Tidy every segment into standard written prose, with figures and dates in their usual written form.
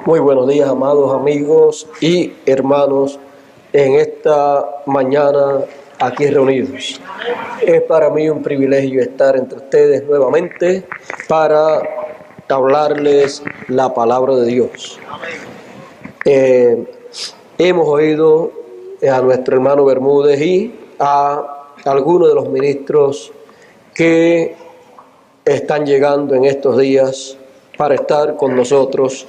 Muy buenos días, amados amigos y hermanos, en esta mañana aquí reunidos. Es para mí un privilegio estar entre ustedes nuevamente para hablarles la palabra de Dios. Hemos oído a nuestro hermano Bermúdez y a algunos de los ministros que están llegando en estos días para estar con nosotros,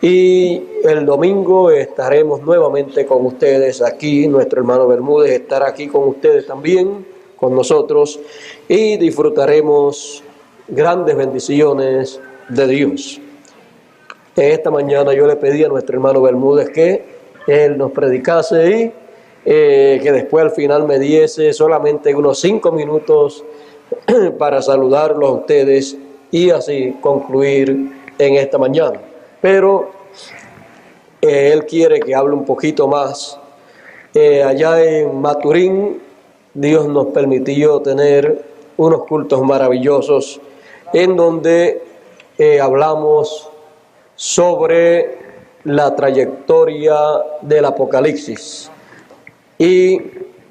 y el domingo estaremos nuevamente con ustedes aquí. Nuestro hermano Bermúdez estará aquí con ustedes también, con nosotros, y disfrutaremos grandes bendiciones de Dios. Esta mañana yo le pedí a nuestro hermano Bermúdez que él nos predicase y que después al final me diese solamente unos 5 minutos para saludarlos a ustedes y así concluir en esta mañana. Pero él quiere que hable un poquito más. Allá en Maturín, Dios nos permitió tener unos cultos maravillosos en donde hablamos sobre la trayectoria del Apocalipsis. Y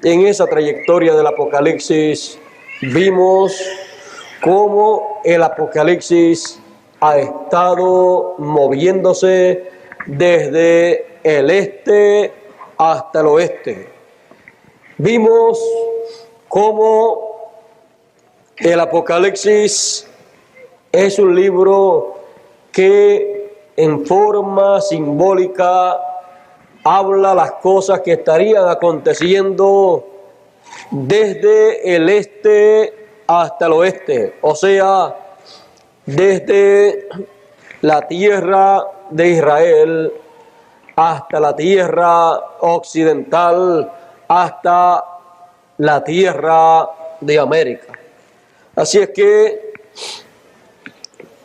en esa trayectoria del Apocalipsis vimos cómo el Apocalipsis ha estado moviéndose desde el este hasta el oeste. Vimos cómo el Apocalipsis es un libro que en forma simbólica habla las cosas que estarían aconteciendo desde el este hasta el oeste, o sea, desde la tierra de Israel hasta la tierra occidental, hasta la tierra de América. Así es que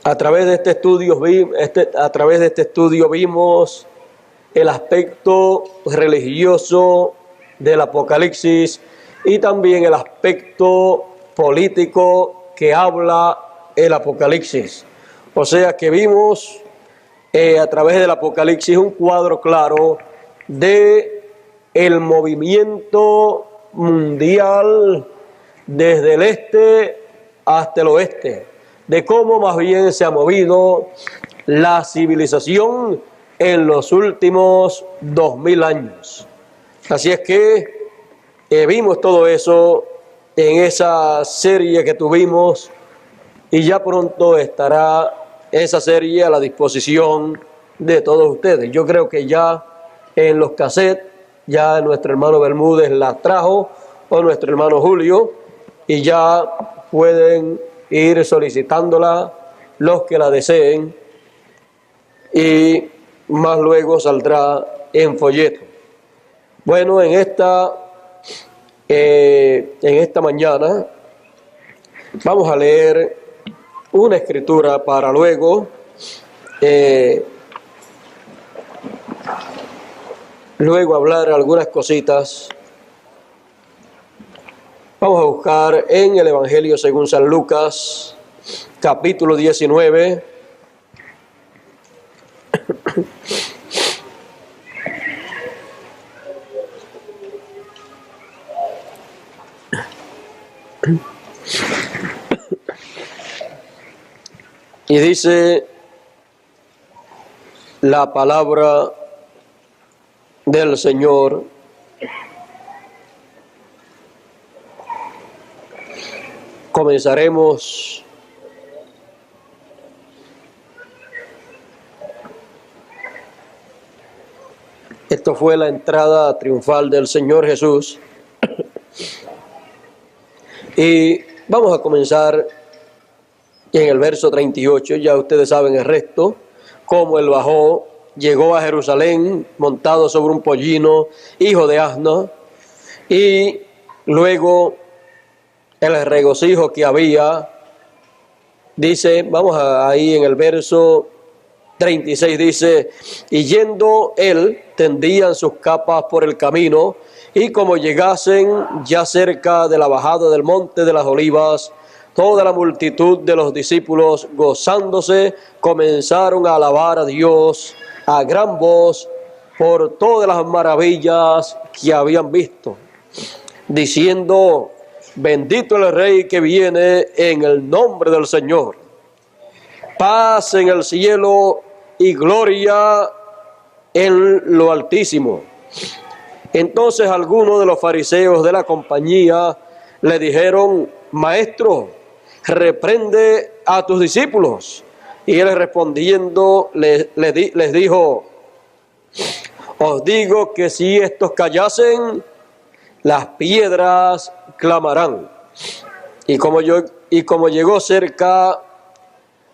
a través de este estudio vimos el aspecto religioso del Apocalipsis y también el aspecto político que habla el Apocalipsis. O sea que vimos a través del Apocalipsis un cuadro claro de el movimiento mundial desde el este hasta el oeste, de cómo más bien se ha movido la civilización en los últimos 2000 años. Así es que vimos todo eso en esa serie que tuvimos, y ya pronto estará esa serie a la disposición de todos ustedes. Yo creo que ya en los cassettes, ya nuestro hermano Bermúdez la trajo, o nuestro hermano Julio, y ya pueden ir solicitándola los que la deseen, y más luego saldrá en folleto. Bueno, en esta mañana vamos a leer una escritura para luego hablar algunas cositas. Vamos a buscar en el Evangelio según San Lucas, capítulo 19. Y dice la palabra del Señor: comenzaremos esto fue la entrada triunfal del Señor Jesús, y vamos a comenzar en el verso 38. Ya ustedes saben el resto, cómo él bajó, llegó a Jerusalén montado sobre un pollino, hijo de asna, y luego el regocijo que había, dice, vamos ahí en el verso 36, dice: y yendo él, tendían sus capas por el camino, y como llegasen ya cerca de la bajada del monte de las Olivas, Toda la multitud de los discípulos, gozándose, comenzaron a alabar a Dios a gran voz por todas las maravillas que habían visto, diciendo: bendito el Rey que viene en el nombre del Señor. Paz en el cielo y gloria en lo altísimo. Entonces algunos de los fariseos de la compañía le dijeron: Maestro, reprende a tus discípulos. Y él respondiendo les dijo: os digo que si estos callasen, las piedras clamarán. Y como llegó cerca,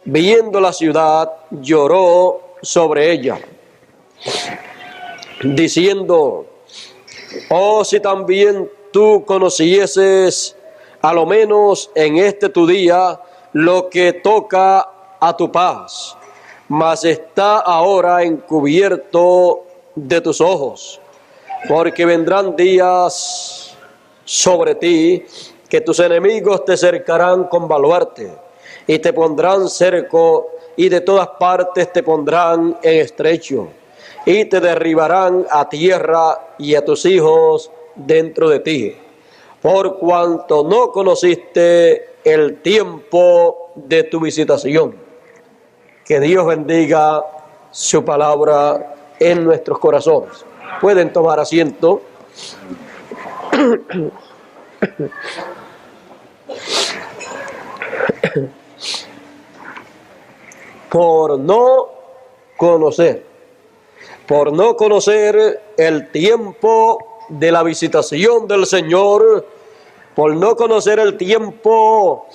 viendo la ciudad, lloró sobre ella, diciendo: oh, si también tú conocieses, a lo menos en este tu día, lo que toca a tu paz, mas está ahora encubierto de tus ojos, porque vendrán días sobre ti que tus enemigos te cercarán con baluarte, y te pondrán cerco, y de todas partes te pondrán en estrecho, y te derribarán a tierra y a tus hijos dentro de ti, por cuanto no conociste el tiempo de tu visitación. Que Dios bendiga su palabra en nuestros corazones. Pueden tomar asiento. Por no conocer el tiempo de la visitación del Señor, por no conocer el tiempo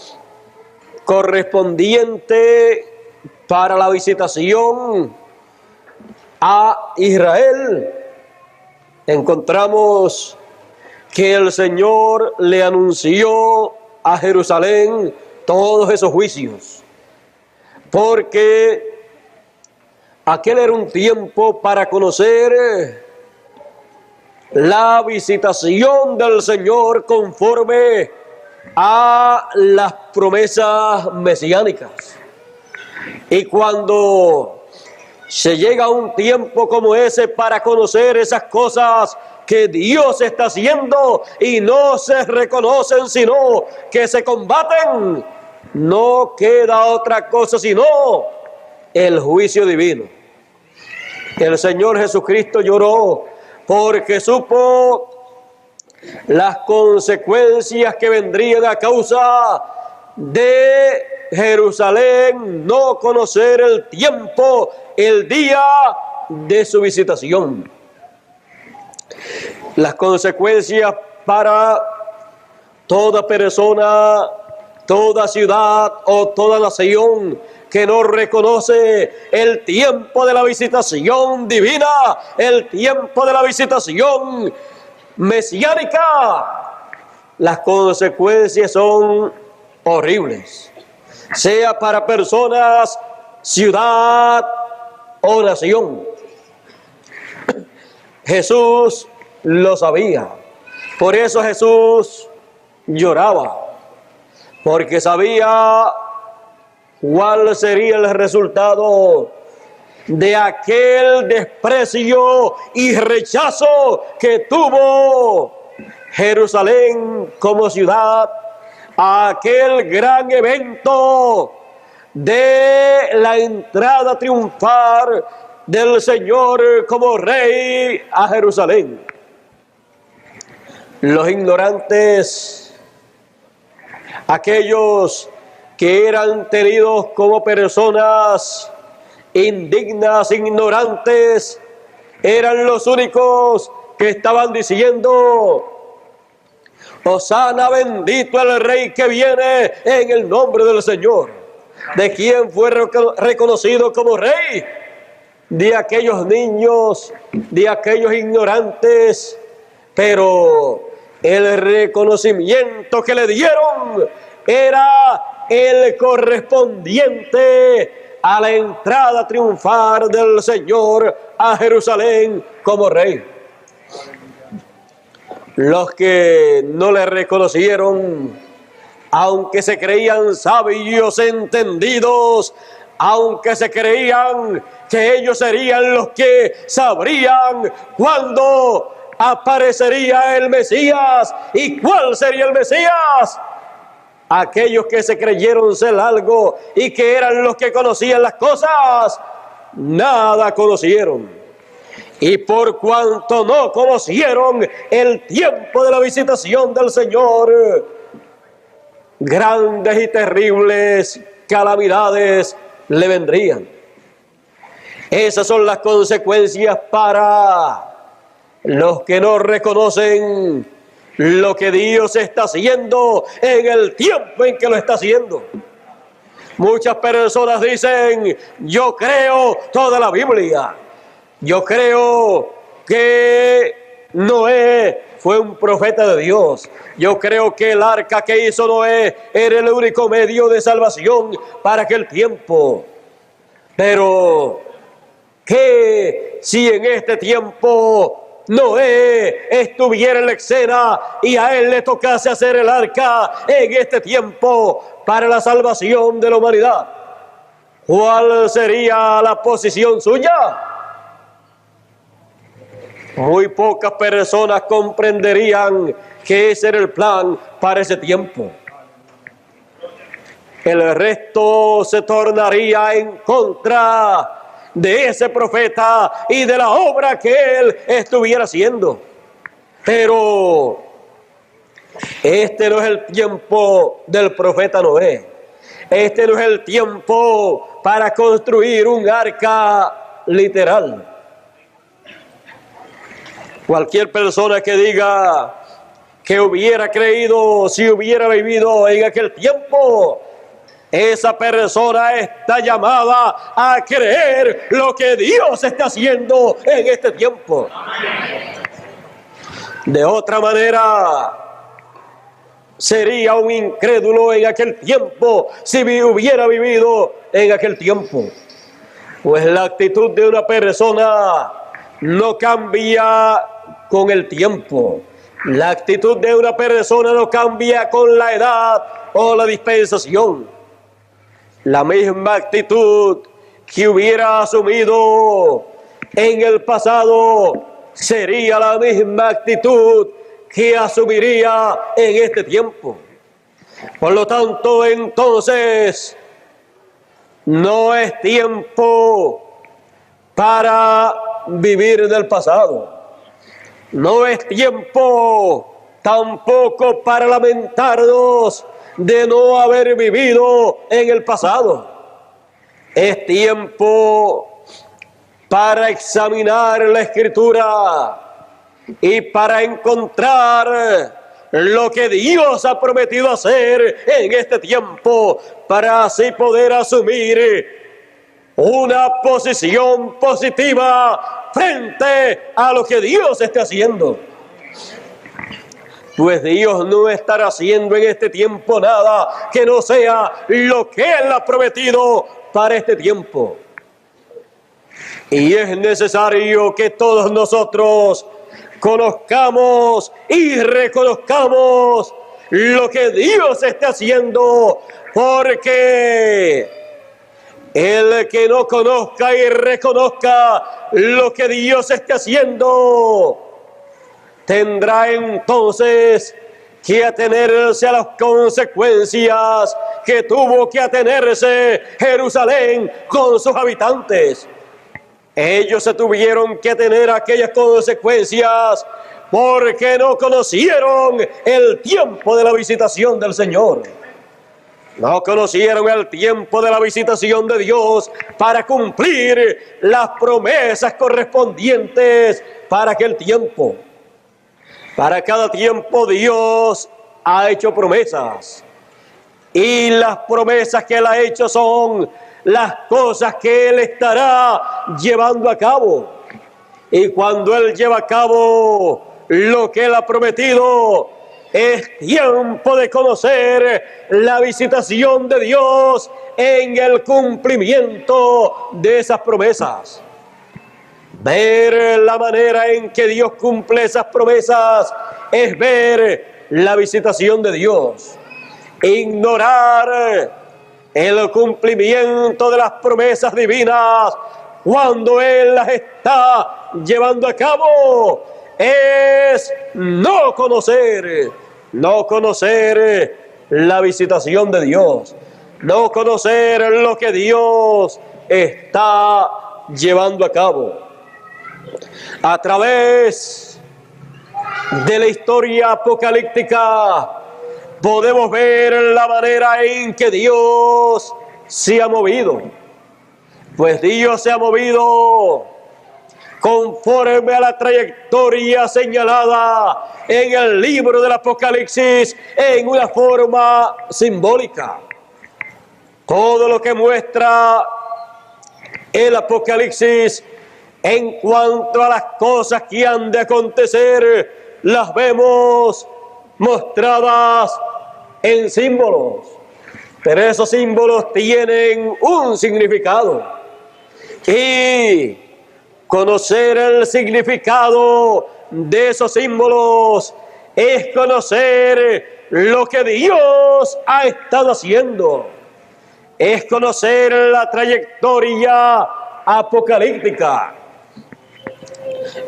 correspondiente para la visitación a Israel, encontramos que el Señor le anunció a Jerusalén todos esos juicios, porque aquel era un tiempo para conocer la visitación del Señor conforme a las promesas mesiánicas. Y cuando se llega a un tiempo como ese para conocer esas cosas que Dios está haciendo y no se reconocen, sino que se combaten, no queda otra cosa sino el juicio divino. El Señor Jesucristo lloró porque supo las consecuencias que vendrían a causa de Jerusalén no conocer el tiempo, el día de su visitación. Las consecuencias para toda persona, toda ciudad o toda nación que no reconoce el tiempo de la visitación divina, el tiempo de la visitación mesiánica, las consecuencias son horribles, sea para personas, ciudad o nación. Jesús lo sabía, por eso Jesús lloraba, porque sabía cuál sería el resultado de aquel desprecio y rechazo que tuvo Jerusalén como ciudad, a aquel gran evento de la entrada triunfal del Señor como Rey a Jerusalén. Los ignorantes, aquellos que eran tenidos como personas indignas, ignorantes, eran los únicos que estaban diciendo: Hosana, bendito el Rey que viene en el nombre del Señor. ¿De quién fue reconocido como Rey? De aquellos niños, de aquellos ignorantes, pero el reconocimiento que le dieron era el correspondiente a la entrada triunfal del Señor a Jerusalén como Rey. Los que no le reconocieron aunque se creían sabios, entendidos, aunque se creían que ellos serían los que sabrían cuándo aparecería el Mesías y cuál sería el Mesías. Aquellos que se creyeron ser algo y que eran los que conocían las cosas, nada conocieron. Y por cuanto no conocieron el tiempo de la visitación del Señor, grandes y terribles calamidades le vendrían. Esas son las consecuencias para los que no reconocen lo que Dios está haciendo en el tiempo en que lo está haciendo. Muchas personas dicen: yo creo toda la Biblia, yo creo que Noé fue un profeta de Dios, yo creo que el arca que hizo Noé era el único medio de salvación para aquel tiempo. Pero ¿qué si en este tiempo Noé estuviera en la escena y a él le tocase hacer el arca en este tiempo para la salvación de la humanidad? ¿Cuál sería la posición suya? Muy pocas personas comprenderían que ese era el plan para ese tiempo. El resto se tornaría en contra de ese profeta y de la obra que él estuviera haciendo. Pero este no es el tiempo del profeta Noé. Este no es el tiempo para construir un arca literal. Cualquier persona que diga que hubiera creído si hubiera vivido en aquel tiempo, esa persona está llamada a creer lo que Dios está haciendo en este tiempo. De otra manera, sería un incrédulo en aquel tiempo si hubiera vivido en aquel tiempo. Pues la actitud de una persona no cambia con el tiempo. La actitud de una persona no cambia con la edad o la dispensación. La misma actitud que hubiera asumido en el pasado sería la misma actitud que asumiría en este tiempo. Por lo tanto, entonces, no es tiempo para vivir del pasado. No es tiempo tampoco para lamentarnos de no haber vivido en el pasado. Es tiempo para examinar la Escritura y para encontrar lo que Dios ha prometido hacer en este tiempo, para así poder asumir una posición positiva frente a lo que Dios está haciendo. Pues Dios no estará haciendo en este tiempo nada que no sea lo que Él ha prometido para este tiempo. Y es necesario que todos nosotros conozcamos y reconozcamos lo que Dios está haciendo, porque el que no conozca y reconozca lo que Dios está haciendo tendrá entonces que atenerse a las consecuencias que tuvo que atenerse Jerusalén con sus habitantes. Ellos se tuvieron que atener a aquellas consecuencias porque no conocieron el tiempo de la visitación del Señor. No conocieron el tiempo de la visitación de Dios para cumplir las promesas correspondientes para aquel tiempo. Para cada tiempo Dios ha hecho promesas. Y las promesas que Él ha hecho son las cosas que Él estará llevando a cabo. Y cuando Él lleva a cabo lo que Él ha prometido, es tiempo de conocer la visitación de Dios en el cumplimiento de esas promesas. Ver la manera en que Dios cumple esas promesas es ver la visitación de Dios. ignorar el cumplimiento de las promesas divinas cuando Él las está llevando a cabo es no conocer la visitación de Dios, no conocer lo que Dios está llevando a cabo. A través de la historia apocalíptica podemos ver la manera en que Dios se ha movido. Pues Dios se ha movido conforme a la trayectoria señalada en el libro del Apocalipsis en una forma simbólica. Todo lo que muestra el Apocalipsis en cuanto a las cosas que han de acontecer, las vemos mostradas en símbolos. Pero esos símbolos tienen un significado. Y conocer el significado de esos símbolos es conocer lo que Dios ha estado haciendo. Es conocer la trayectoria apocalíptica.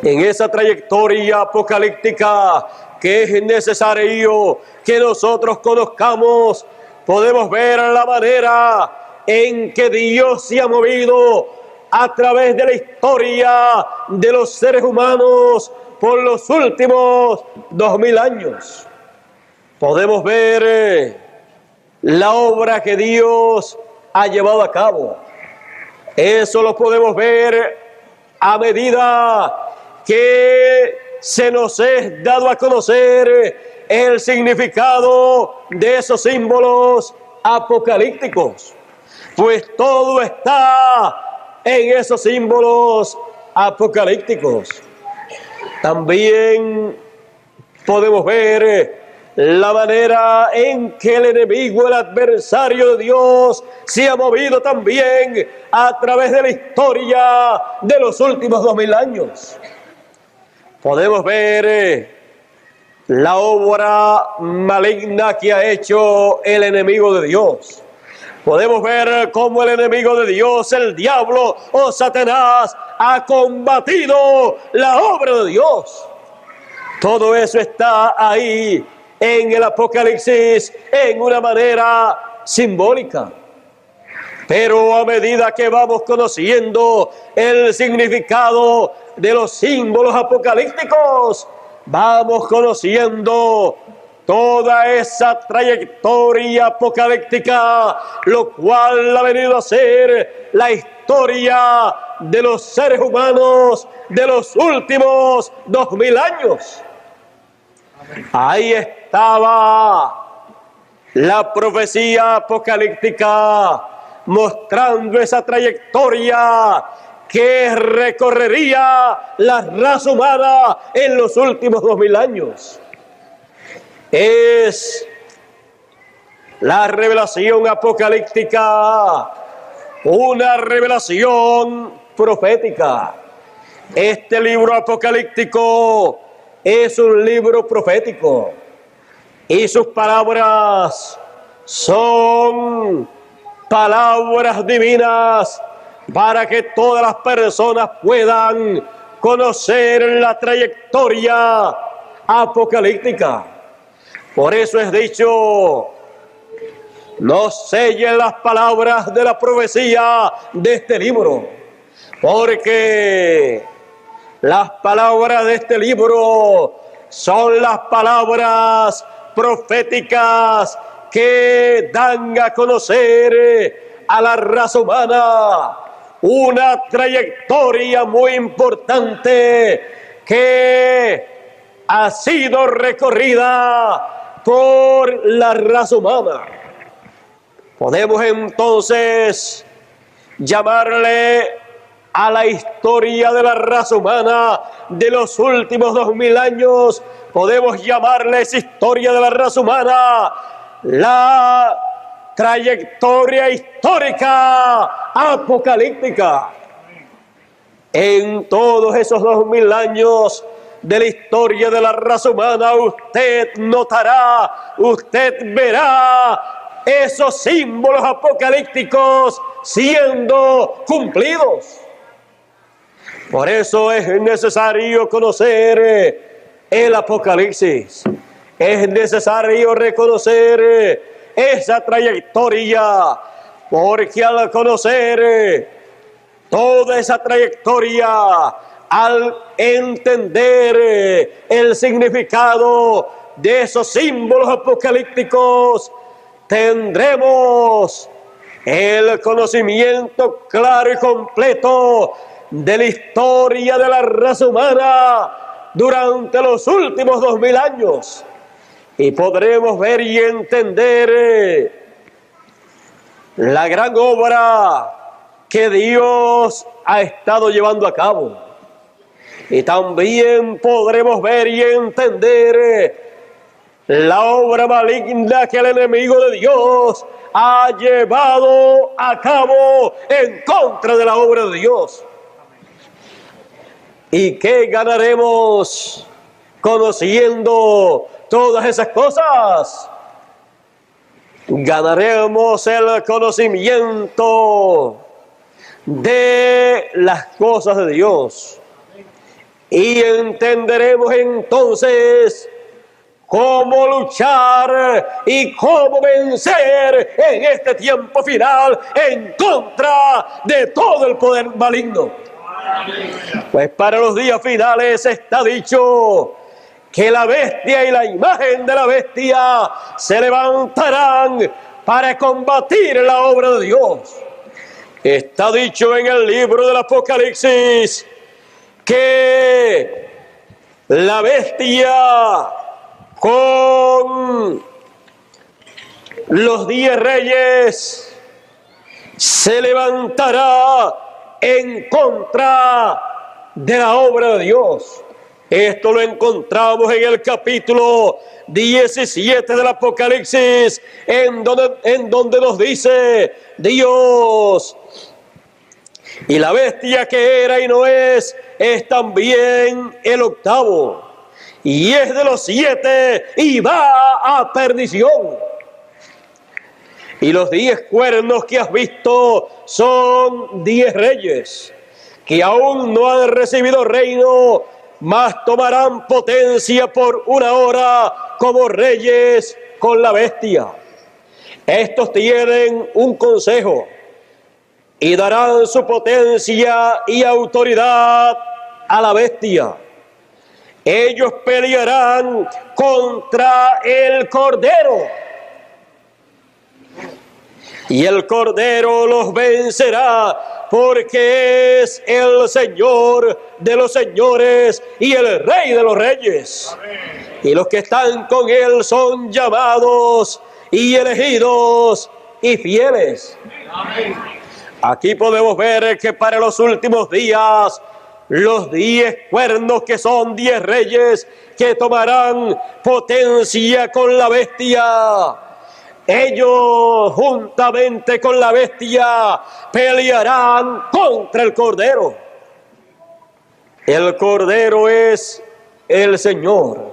En esa trayectoria apocalíptica que es necesario que nosotros conozcamos, podemos ver la manera en que Dios se ha movido a través de la historia de los seres humanos por los últimos 2000 años. Podemos ver la obra que Dios ha llevado a cabo. Eso lo podemos ver a medida que se nos es dado a conocer el significado de esos símbolos apocalípticos. Pues todo está en esos símbolos apocalípticos. También podemos ver la manera en que el enemigo, el adversario de Dios, se ha movido también a través de la historia de los últimos 2000 años. Podemos ver la obra maligna que ha hecho el enemigo de Dios. Podemos ver cómo el enemigo de Dios, el diablo o Satanás, ha combatido la obra de Dios. Todo eso está ahí en el Apocalipsis en una manera simbólica. Pero a medida que vamos conociendo el significado de los símbolos apocalípticos, vamos conociendo toda esa trayectoria apocalíptica, lo cual ha venido a ser la historia de los seres humanos de los últimos 2000 años. Ahí estaba la profecía apocalíptica mostrando esa trayectoria que recorrería la raza humana en los últimos 2000 años. Es la revelación apocalíptica, una revelación profética. Este libro apocalíptico es un libro profético y sus palabras son palabras divinas para que todas las personas puedan conocer la trayectoria apocalíptica. Por eso es dicho, no sellen las palabras de la profecía de este libro, porque las palabras de este libro son las palabras proféticas que dan a conocer a la raza humana una trayectoria muy importante que ha sido recorrida por la raza humana. Podemos entonces llamarle a la historia de la raza humana de los últimos 2000 años, podemos llamarle esa historia de la raza humana la trayectoria histórica apocalíptica. En todos esos 2000 años de la historia de la raza humana, usted notará, usted verá esos símbolos apocalípticos siendo cumplidos. Por eso es necesario conocer el Apocalipsis. Es necesario reconocer esa trayectoria, porque al conocer toda esa trayectoria, al entender el significado de esos símbolos apocalípticos, tendremos el conocimiento claro y completo de la historia de la raza humana durante los últimos 2000 años. Y podremos ver y entender la gran obra que Dios ha estado llevando a cabo. Y también podremos ver y entender la obra maligna que el enemigo de Dios ha llevado a cabo en contra de la obra de Dios. ¿Y qué ganaremos conociendo todas esas cosas? Ganaremos el conocimiento de las cosas de Dios. Y entenderemos entonces cómo luchar y cómo vencer en este tiempo final en contra de todo el poder maligno. Pues para los días finales está dicho que la bestia y la imagen de la bestia se levantarán para combatir la obra de Dios. Está dicho en el libro del Apocalipsis que la bestia con los 10 reyes se levantará en contra de la obra de Dios. Esto lo encontramos en el capítulo 17 del Apocalipsis, en donde nos dice Dios: y la bestia que era y no es también el octavo, y es de los 7 y va a perdición. Y los 10 cuernos que has visto son 10 reyes, que aún no han recibido reino, mas tomarán potencia por una hora como reyes con la bestia. Estos tienen un consejo y darán su potencia y autoridad a la bestia. Ellos pelearán contra el Cordero, y el Cordero los vencerá, porque es el Señor de los señores y el Rey de los reyes. Amén. Y los que están con Él son llamados y elegidos y fieles. Amén. Aquí podemos ver que para los últimos días, los 10 cuernos, que son 10 reyes que tomarán potencia con la bestia, ellos juntamente con la bestia pelearán contra el Cordero. El Cordero es el Señor,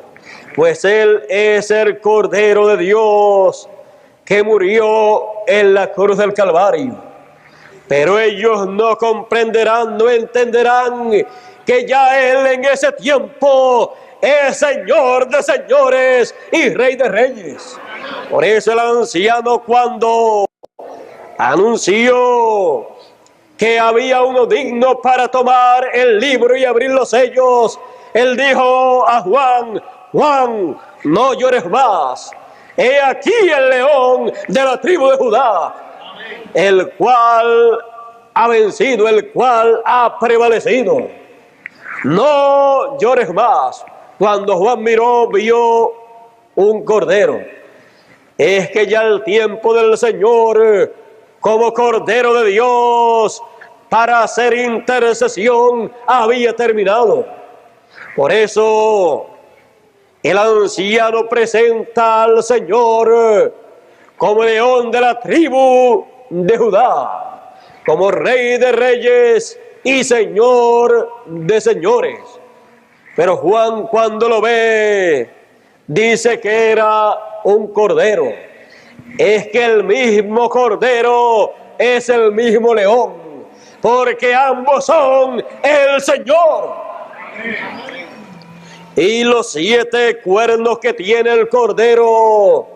pues Él es el Cordero de Dios que murió en la cruz del Calvario. Pero ellos no comprenderán, no entenderán que ya Él en ese tiempo es Señor de señores y Rey de reyes. Por eso el anciano, cuando anunció que había uno digno para tomar el libro y abrir los sellos, él dijo a Juan: Juan, no llores más. He aquí el león de la tribu de Judá, el cual ha vencido, el cual ha prevalecido. No llores más. Cuando Juan miró, vio un cordero. Es que ya el tiempo del Señor como Cordero de Dios para hacer intercesión había terminado. Por eso el anciano presenta al Señor como león de la tribu de Judá, como Rey de reyes y Señor de señores. Pero Juan, cuando lo ve, dice que era un cordero. Es que el mismo cordero es el mismo león, porque ambos son el Señor. Y los 7 cuernos que tiene el cordero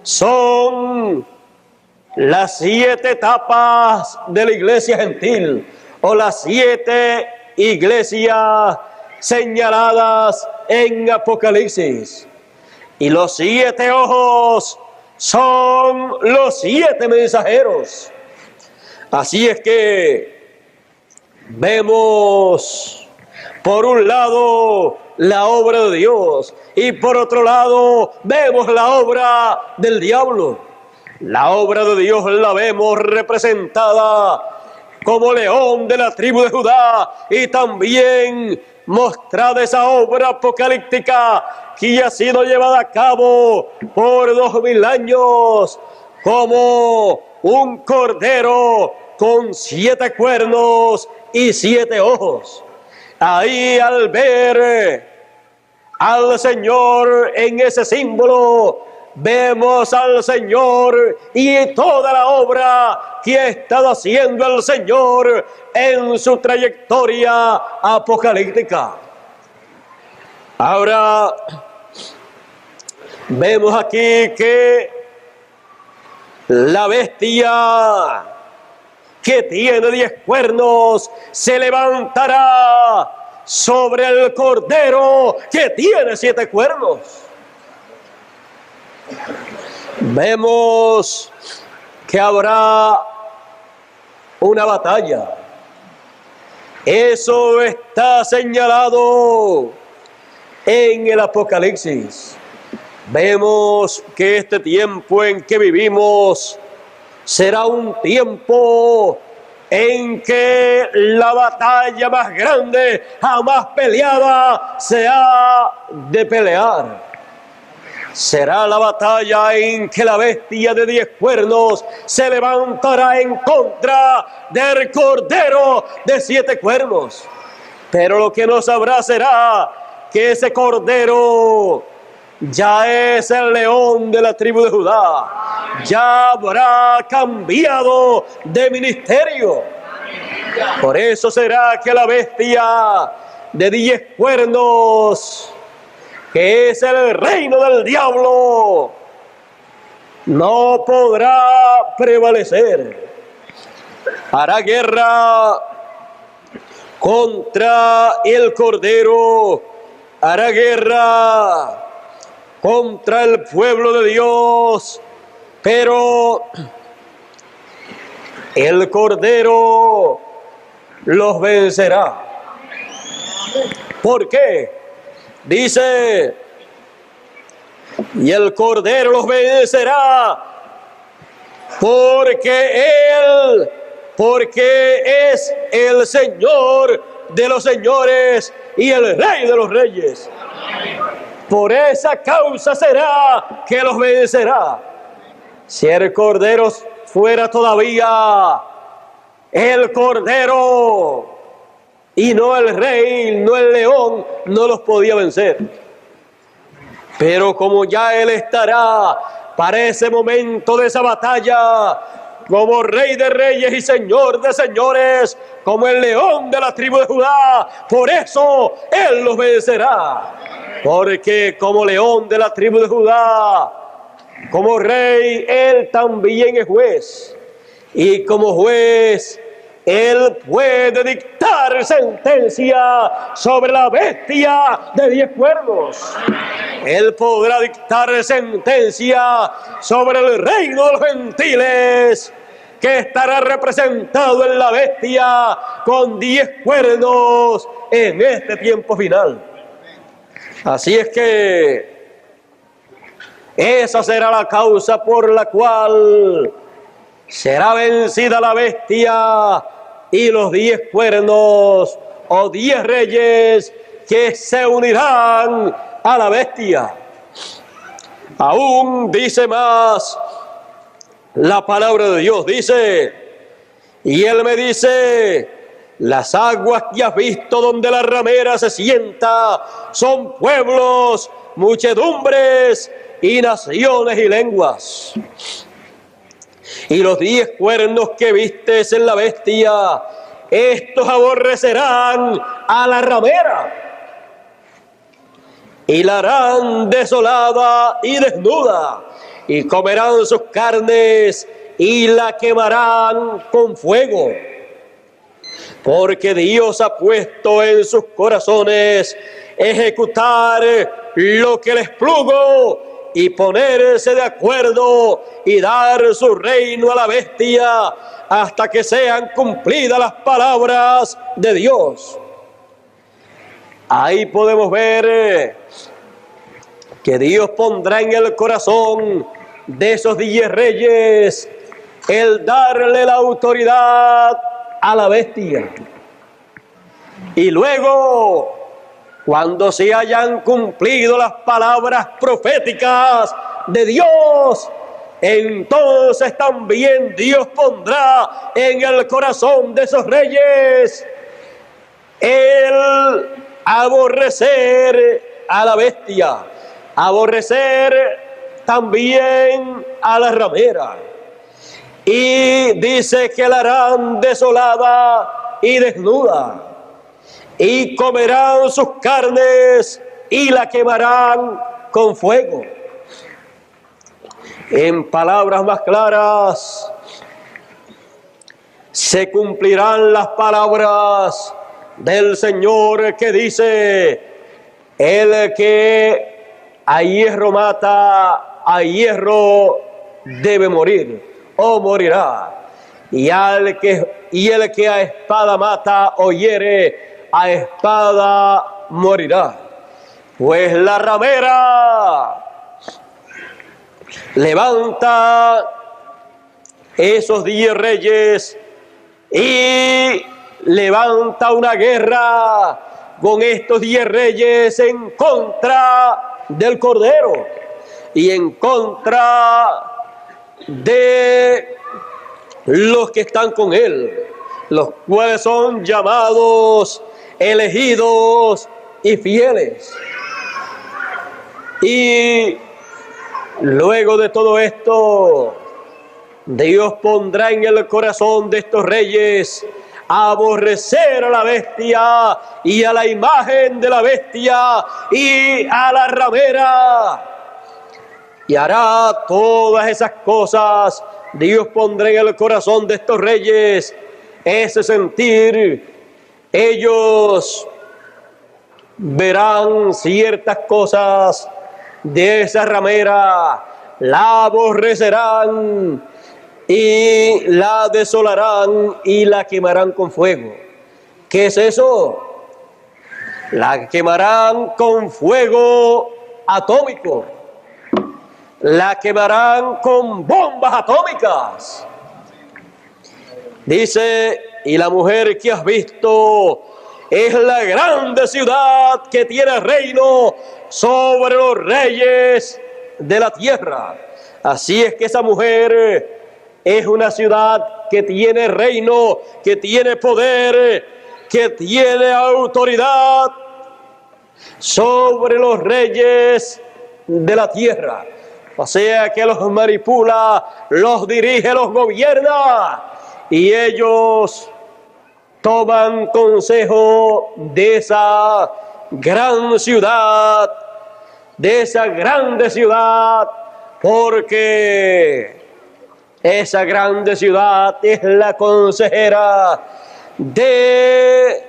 son las 7 etapas de la iglesia gentil, o las 7 iglesias señaladas en Apocalipsis. Y los 7 ojos son los 7 mensajeros. Así es que vemos por un lado la obra de Dios y por otro lado vemos la obra del diablo. La obra de Dios la vemos representada como león de la tribu de Judá, y también mostrada esa obra apocalíptica que ha sido llevada a cabo por 2000 años como un cordero con 7 cuernos y 7 ojos. Ahí, al ver al Señor en ese símbolo, vemos al Señor y toda la obra que ha estado haciendo el Señor en su trayectoria apocalíptica. Ahora vemos aquí que la bestia que tiene 10 cuernos se levantará sobre el cordero que tiene 7 cuernos. Vemos que habrá una batalla. Eso está señalado en el Apocalipsis. Vemos que este tiempo en que vivimos será un tiempo en que la batalla más grande jamás peleada se ha de pelear. Será la batalla en que la bestia de 10 cuernos se levantará en contra del cordero de 7 cuernos. Pero lo que no sabrá será que ese cordero ya es el león de la tribu de Judá. Ya habrá cambiado de ministerio. Por eso será que la bestia de 10 cuernos, que es el reino del diablo, no podrá prevalecer. Hará guerra contra el cordero, hará guerra contra el pueblo de Dios, pero el cordero los vencerá. ¿Por qué? Dice, y el cordero los vencerá porque es el Señor de los señores y el Rey de los reyes. Por esa causa será que los vencerá. Si el cordero fuera todavía el cordero y no el rey, no el león, no los podía vencer. Pero como ya él estará para ese momento de esa batalla, como Rey de reyes y Señor de señores, como el león de la tribu de Judá, por eso él los vencerá. Porque como león de la tribu de Judá, como rey, él también es juez. Y como juez, él puede dictar sentencia sobre la bestia de 10 cuernos. Él podrá dictar sentencia sobre el reino de los gentiles, que estará representado en la bestia con 10 cuernos en este tiempo final. Así es que esa será la causa por la cual será vencida la bestia y los 10 cuernos o 10 reyes que se unirán a la bestia. Aún dice más la palabra de Dios, dice, y él me dice, las aguas que has visto donde la ramera se sienta son pueblos, muchedumbres y naciones y lenguas. Y los 10 cuernos que vistes en la bestia, estos aborrecerán a la ramera y la harán desolada y desnuda, y comerán sus carnes y la quemarán con fuego. Porque Dios ha puesto en sus corazones ejecutar lo que les plugo y ponerse de acuerdo y dar su reino a la bestia hasta que sean cumplidas las palabras de Dios. Ahí podemos ver que Dios pondrá en el corazón de esos 10 reyes el darle la autoridad a la bestia. Y luego, cuando se hayan cumplido las palabras proféticas de Dios, entonces también Dios pondrá en el corazón de esos reyes el aborrecer a la bestia, aborrecer también a la ramera. Y dice que la harán desolada y desnuda, y comerán sus carnes y la quemarán con fuego. En palabras más claras, se cumplirán las palabras del Señor que dice: el que a hierro mata, a hierro debe morir o morirá. Y el que a espada mata o hiere, a espada morirá. Pues la ramera levanta esos 10 reyes y levanta una guerra con estos 10 reyes en contra del Cordero y en contra de los que están con él, los cuales son llamados, elegidos y fieles. Y luego de todo esto, Dios pondrá en el corazón de estos reyes aborrecer a la bestia y a la imagen de la bestia y a la ramera. Y hará todas esas cosas. Dios pondrá en el corazón de estos reyes ese sentir. Ellos verán ciertas cosas de esa ramera, la aborrecerán y la desolarán y la quemarán con fuego. ¿Qué es eso? La quemarán con fuego atómico. La quemarán con bombas atómicas. Dice: y la mujer que has visto es la grande ciudad que tiene reino sobre los reyes de la tierra. Así es que esa mujer es una ciudad que tiene reino, que tiene poder, que tiene autoridad sobre los reyes de la tierra. O sea que los manipula, los dirige, los gobierna, y ellos toman consejo de esa gran ciudad, de esa grande ciudad, porque esa grande ciudad es la consejera de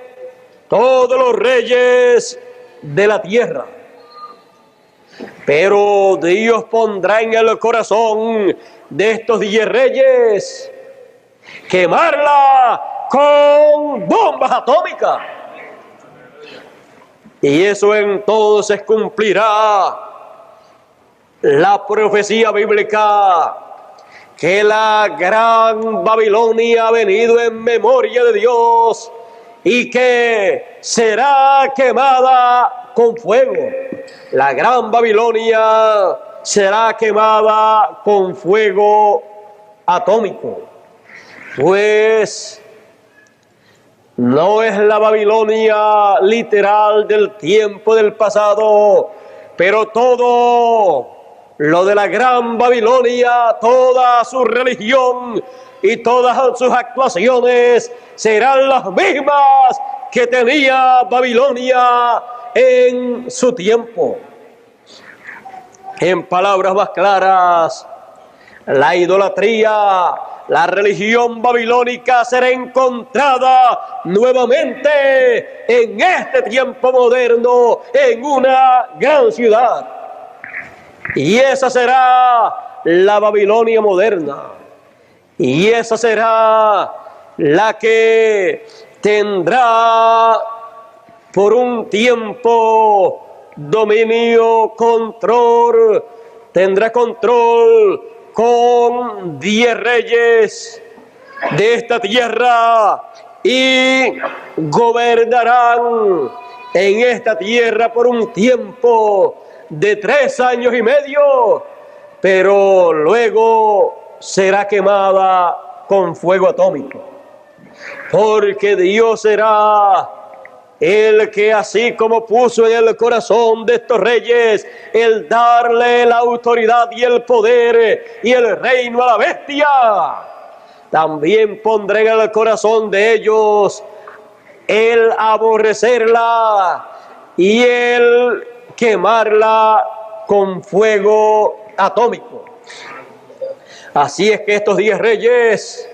todos los reyes de la tierra. Pero Dios pondrá en el corazón de estos 10 reyes quemarla con bombas atómicas. Y eso entonces cumplirá la profecía bíblica que la gran Babilonia ha venido en memoria de Dios y que será quemada con fuego. La gran Babilonia será quemada con fuego atómico. Pues No es la Babilonia literal del tiempo del pasado, pero todo lo de la gran Babilonia, toda su religión y todas sus actuaciones serán las mismas que tenía Babilonia en su tiempo. En palabras más claras, la idolatría, la religión babilónica será encontrada nuevamente en este tiempo moderno en una gran ciudad. Y esa será la Babilonia moderna. Y esa será la que tendrá por un tiempo dominio, control, tendrá control con 10 reyes de esta tierra y gobernarán en esta tierra por un tiempo de 3 años y medio, pero luego será quemada con fuego atómico, porque Dios será el que, así como puso en el corazón de estos reyes el darle la autoridad y el poder y el reino a la bestia, también pondrá en el corazón de ellos el aborrecerla y el quemarla con fuego atómico. Así es que estos 10 reyes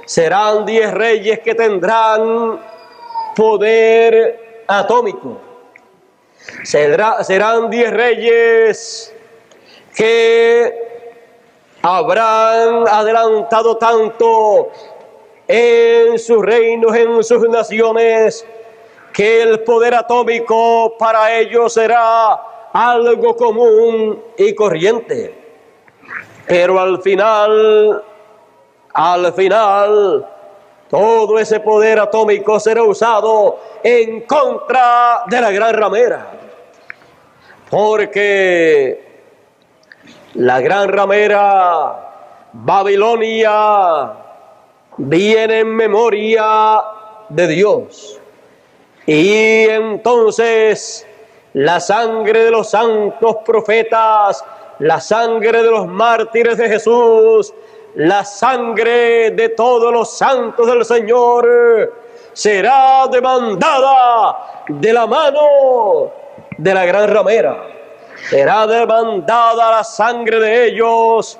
serán 10 reyes que tendrán poder atómico. Serán 10 reyes que habrán adelantado tanto en sus reinos, en sus naciones, que el poder atómico para ellos será algo común y corriente. Pero al final, todo ese poder atómico será usado en contra de la gran ramera. Porque la gran ramera, Babilonia, viene en memoria de Dios. Y entonces la sangre de los santos profetas, la sangre de los mártires de Jesús, la sangre de todos los santos del Señor será demandada de la mano de la gran ramera. Será demandada la sangre de ellos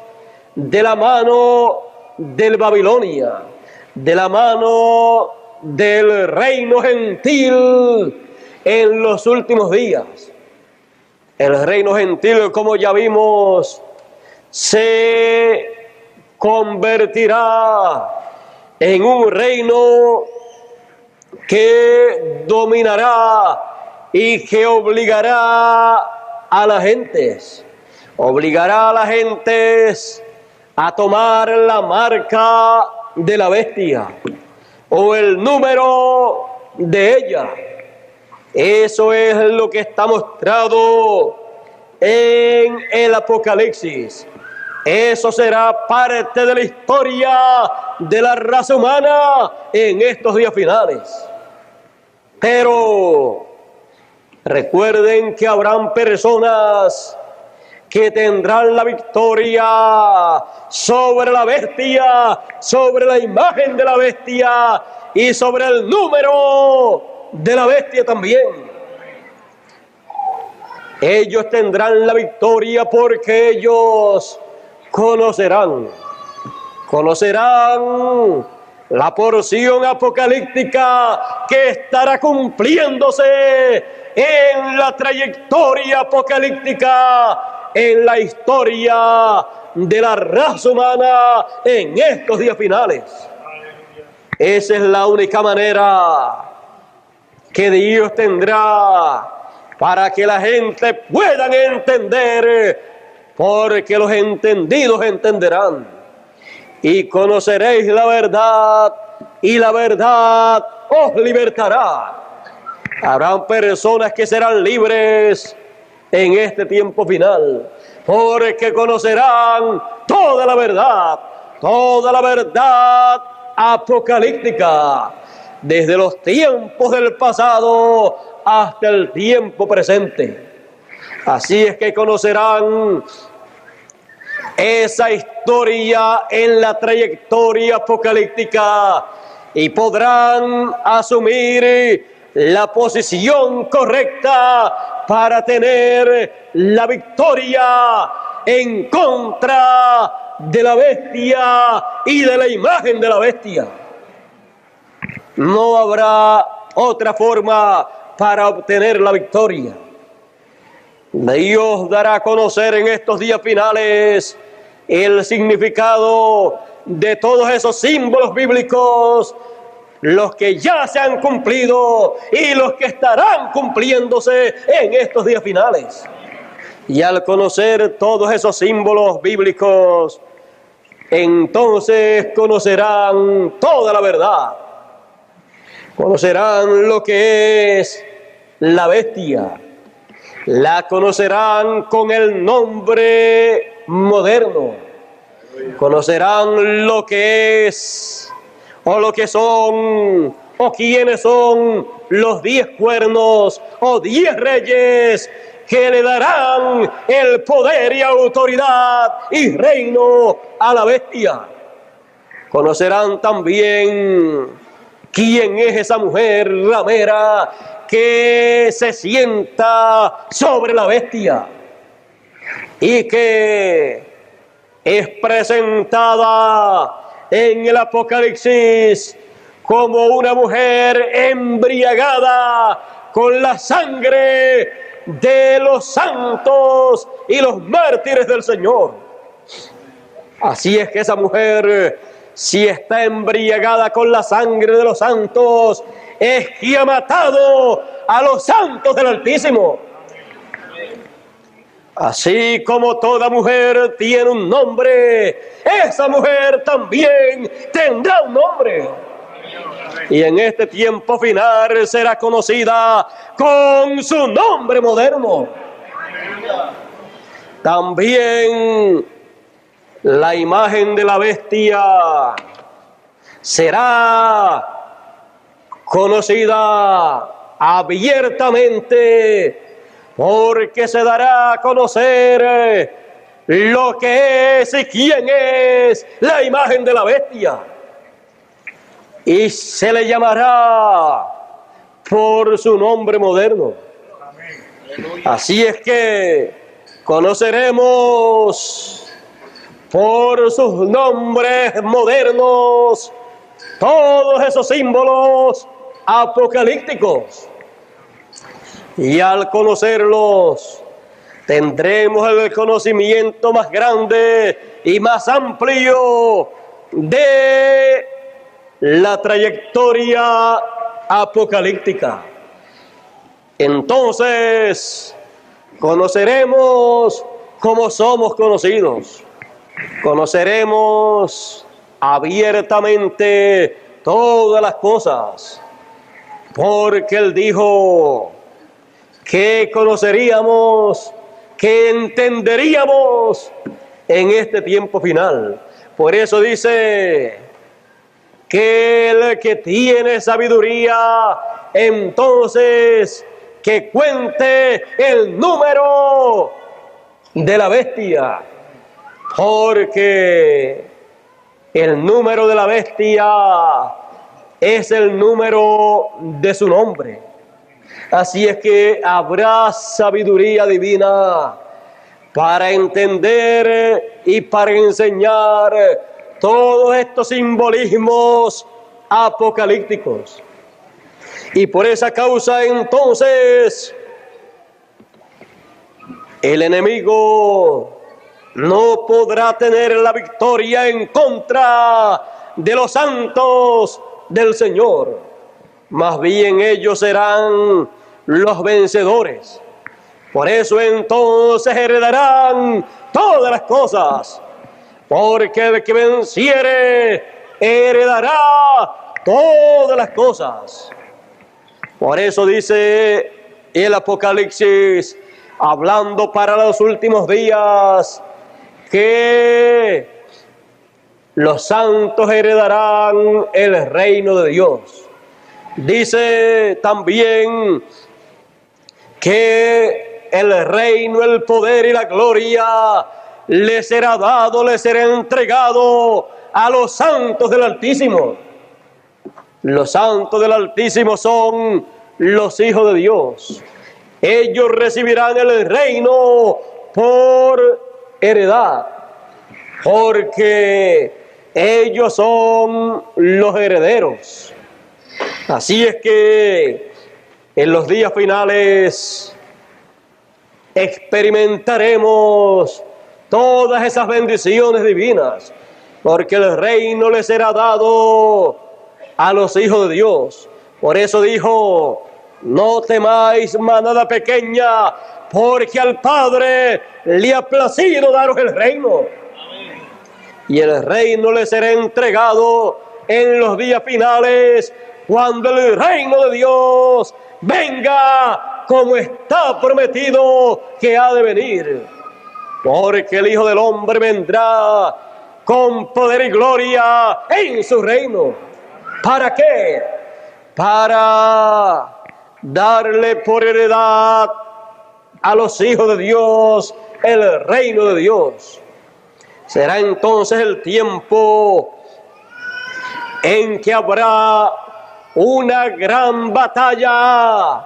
de la mano del Babilonia, de la mano del reino gentil en los últimos días. El reino gentil, como ya vimos, se convertirá en un reino que dominará y que obligará a las gentes, a tomar la marca de la bestia o el número de ella. Eso es lo que está mostrado en el Apocalipsis. Eso será parte de la historia de la raza humana en estos días finales. Pero recuerden que habrán personas que tendrán la victoria sobre la bestia, sobre la imagen de la bestia y sobre el número de la bestia también. Ellos tendrán la victoria porque ellos conocerán la porción apocalíptica que estará cumpliéndose en la trayectoria apocalíptica, en la historia de la raza humana en estos días finales. Esa es la única manera que Dios tendrá para que la gente pueda entender, porque los entendidos entenderán. Y conoceréis la verdad, y la verdad os libertará. Habrán personas que serán libres en este tiempo final, porque conocerán toda la verdad apocalíptica, desde los tiempos del pasado hasta el tiempo presente. Así es que conocerán esa historia en la trayectoria apocalíptica y podrán asumir la posición correcta para tener la victoria en contra de la bestia y de la imagen de la bestia. No habrá otra forma para obtener la victoria. Dios dará a conocer en estos días finales el significado de todos esos símbolos bíblicos, los que ya se han cumplido y los que estarán cumpliéndose en estos días finales. Y al conocer todos esos símbolos bíblicos, entonces conocerán toda la verdad. Conocerán lo que es la bestia. La conocerán con el nombre moderno. Conocerán lo que es, o lo que son, o quiénes son los 10 cuernos, o 10 reyes, que le darán el poder y autoridad y reino a la bestia. Conocerán también quién es esa mujer ramera que se sienta sobre la bestia y que es presentada en el Apocalipsis como una mujer embriagada con la sangre de los santos y los mártires del Señor. Así es que esa mujer, si está embriagada con la sangre de los santos, es que ha matado a los santos del Altísimo. Así como toda mujer tiene un nombre, esa mujer también tendrá un nombre. Y en este tiempo final será conocida con su nombre moderno. También la imagen de la bestia será conocida abiertamente, porque se dará a conocer lo que es y quién es la imagen de la bestia. Y se le llamará por su nombre moderno. Así es que conoceremos por sus nombres modernos todos esos símbolos apocalípticos. Y al conocerlos, tendremos el conocimiento más grande y más amplio de la trayectoria apocalíptica. Entonces, conoceremos cómo somos conocidos. Conoceremos abiertamente todas las cosas, porque Él dijo que conoceríamos, que entenderíamos en este tiempo final. Por eso dice que el que tiene sabiduría, entonces que cuente el número de la bestia, porque el número de la bestia es el número de su nombre. Así es que habrá sabiduría divina para entender y para enseñar todos estos simbolismos apocalípticos. Y por esa causa entonces el enemigo no podrá tener la victoria en contra de los santos del Señor. Más bien ellos serán los vencedores. Por eso entonces heredarán todas las cosas, porque el que venciere heredará todas las cosas. Por eso dice el Apocalipsis, hablando para los últimos días, que los santos heredarán el reino de Dios. Dice también que el reino, el poder y la gloria les será dado, les será entregado a los santos del Altísimo. Los santos del Altísimo son los hijos de Dios. Ellos recibirán el reino por heredad, porque ellos son los herederos. Así es que en los días finales experimentaremos todas esas bendiciones divinas, porque el reino les será dado a los hijos de Dios. Por eso dijo: no temáis, manada pequeña, porque al Padre le ha placido daros el reino. Y el reino les será entregado en los días finales, cuando el reino de Dios venga como está prometido que ha de venir. Porque el Hijo del Hombre vendrá con poder y gloria en su reino. ¿Para qué? Para darle por heredad a los hijos de Dios el reino de Dios. Será entonces el tiempo en que habrá una gran batalla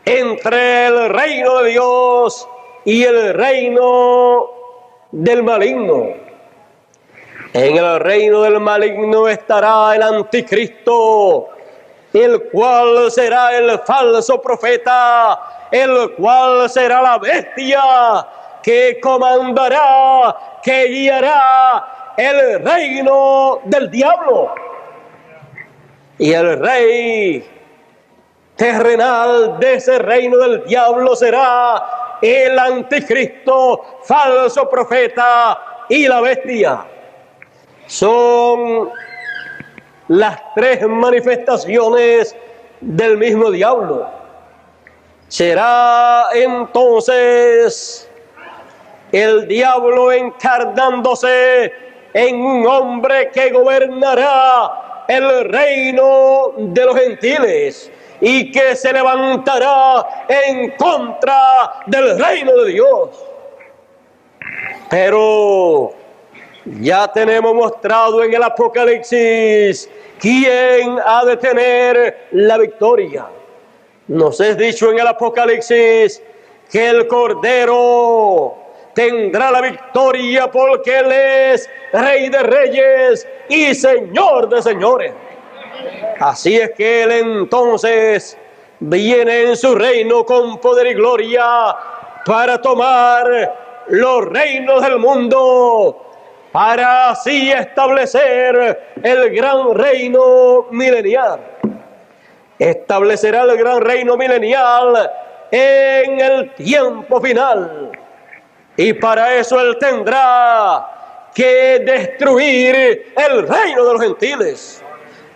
entre el reino de Dios y el reino del maligno. En el reino del maligno estará el anticristo, el cual será el falso profeta, el cual será la bestia que comandará, que guiará el reino del diablo. Y el rey terrenal de ese reino del diablo será el anticristo, falso profeta y la bestia. Son las tres manifestaciones del mismo diablo. Será entonces el diablo encarnándose en un hombre que gobernará el reino de los gentiles y que se levantará en contra del reino de Dios. Pero ya tenemos mostrado en el Apocalipsis quién ha de tener la victoria. Nos es dicho en el Apocalipsis que el Cordero tendrá la victoria porque Él es Rey de Reyes y Señor de Señores. Así es que Él entonces viene en su reino con poder y gloria para tomar los reinos del mundo, para así establecer el gran reino milenial. Establecerá el gran reino milenial en el tiempo final. Y para eso Él tendrá que destruir el reino de los gentiles.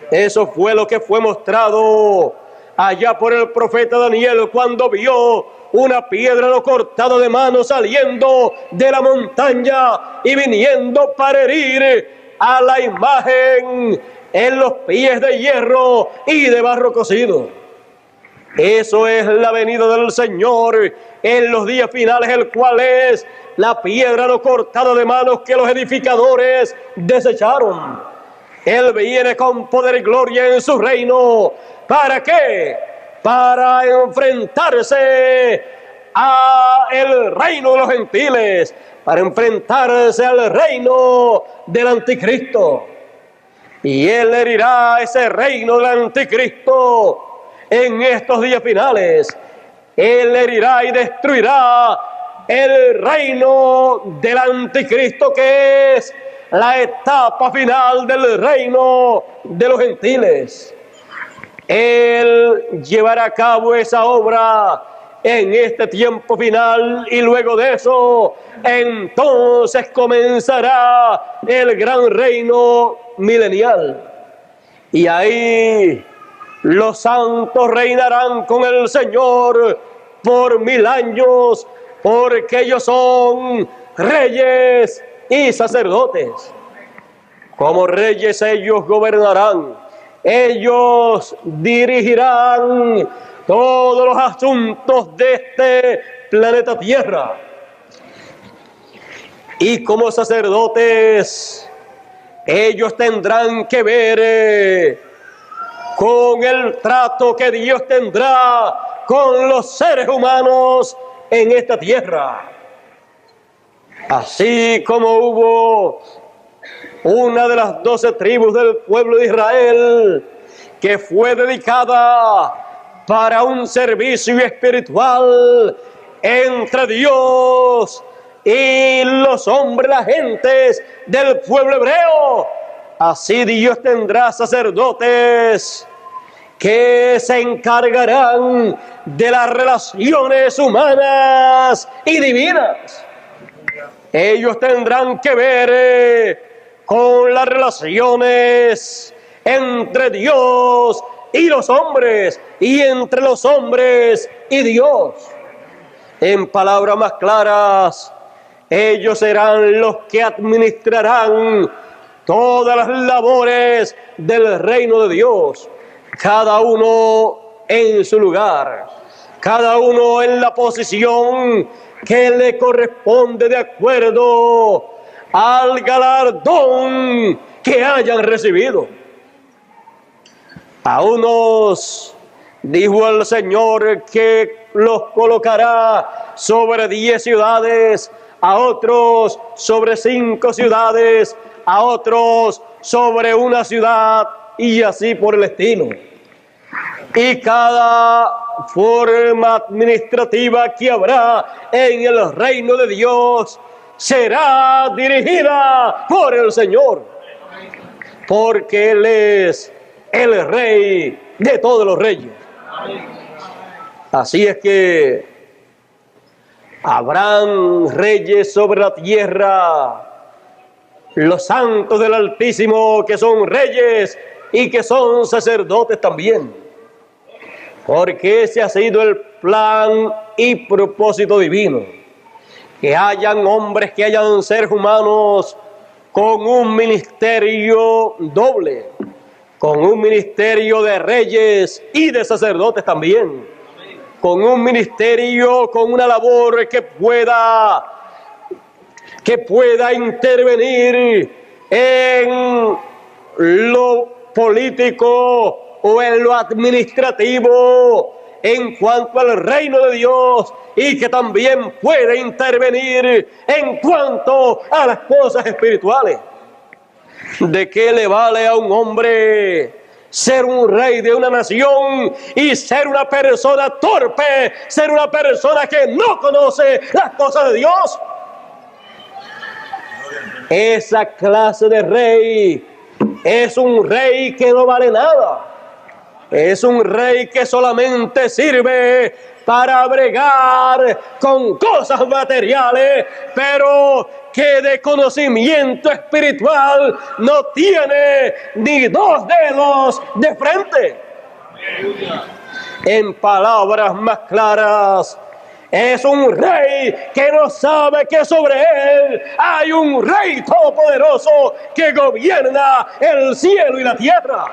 Eso fue lo que fue mostrado allá por el profeta Daniel cuando vio una piedra no cortada de mano saliendo de la montaña y viniendo para herir a la imagen en los pies de hierro y de barro cocido. Eso es la venida del Señor en los días finales, el cual es la piedra no cortada de manos que los edificadores desecharon. Él viene con poder y gloria en su reino. ¿Para qué? Para enfrentarse a el reino de los gentiles, para enfrentarse al reino del anticristo. Y Él herirá ese reino del anticristo en estos días finales. Él herirá y destruirá el reino del anticristo, que es la etapa final del reino de los gentiles. Él llevará a cabo esa obra en este tiempo final y luego de eso, entonces comenzará el gran reino milenial. Y ahí los santos reinarán con el Señor por 1000 años, porque ellos son reyes y sacerdotes. Como reyes ellos gobernarán Ellos dirigirán todos los asuntos de este planeta Tierra. Y como sacerdotes, ellos tendrán que ver con el trato que Dios tendrá con los seres humanos en esta tierra. Así como hubo una de las 12 tribus del pueblo de Israel que fue dedicada para un servicio espiritual entre Dios y los hombres, las gentes del pueblo hebreo, así Dios tendrá sacerdotes que se encargarán de las relaciones humanas y divinas. Ellos tendrán que ver con las relaciones entre Dios y los hombres, y entre los hombres y Dios. En palabras más claras, ellos serán los que administrarán todas las labores del reino de Dios, cada uno en su lugar, cada uno en la posición que le corresponde de acuerdo al galardón que hayan recibido. A unos dijo el Señor que los colocará sobre 10 ciudades, a otros sobre 5 ciudades, a otros sobre una ciudad, y así por el estilo. Y cada forma administrativa que habrá en el reino de Dios será dirigida por el Señor, porque Él es el Rey de todos los reyes. Así es que habrán reyes sobre la tierra, los santos del Altísimo, que son reyes y que son sacerdotes también, porque ese ha sido el plan y propósito divino, que hayan hombres, que hayan seres humanos con un ministerio doble, con un ministerio de reyes y de sacerdotes también, con un ministerio, con una labor que pueda intervenir en lo político o en lo administrativo en cuanto al reino de Dios, y que también puede intervenir en cuanto a las cosas espirituales. ¿De qué le vale a un hombre ser un rey de una nación y ser una persona torpe, ser una persona que no conoce las cosas de Dios? Esa clase de rey es un rey que no vale nada. Es un rey que solamente sirve para bregar con cosas materiales, pero que de conocimiento espiritual no tiene ni 2 dedos de frente. En palabras más claras, es un rey que no sabe que sobre él hay un rey todopoderoso que gobierna el cielo y la tierra.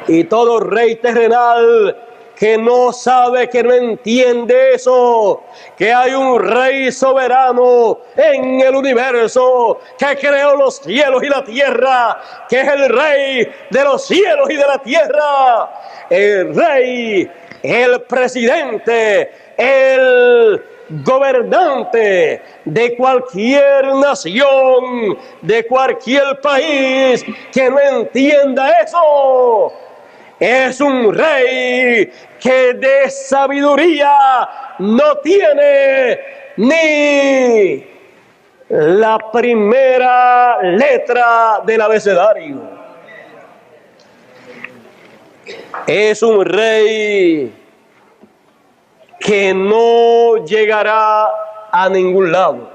Y todo rey terrenal que no sabe, que no entiende eso, que hay un rey soberano en el universo que creó los cielos y la tierra, que es el rey de los cielos y de la tierra, el rey, el presidente, el gobernante de cualquier nación, de cualquier país que no entienda eso. Es un rey que de sabiduría no tiene ni la primera letra del abecedario. Es un rey que no llegará a ningún lado,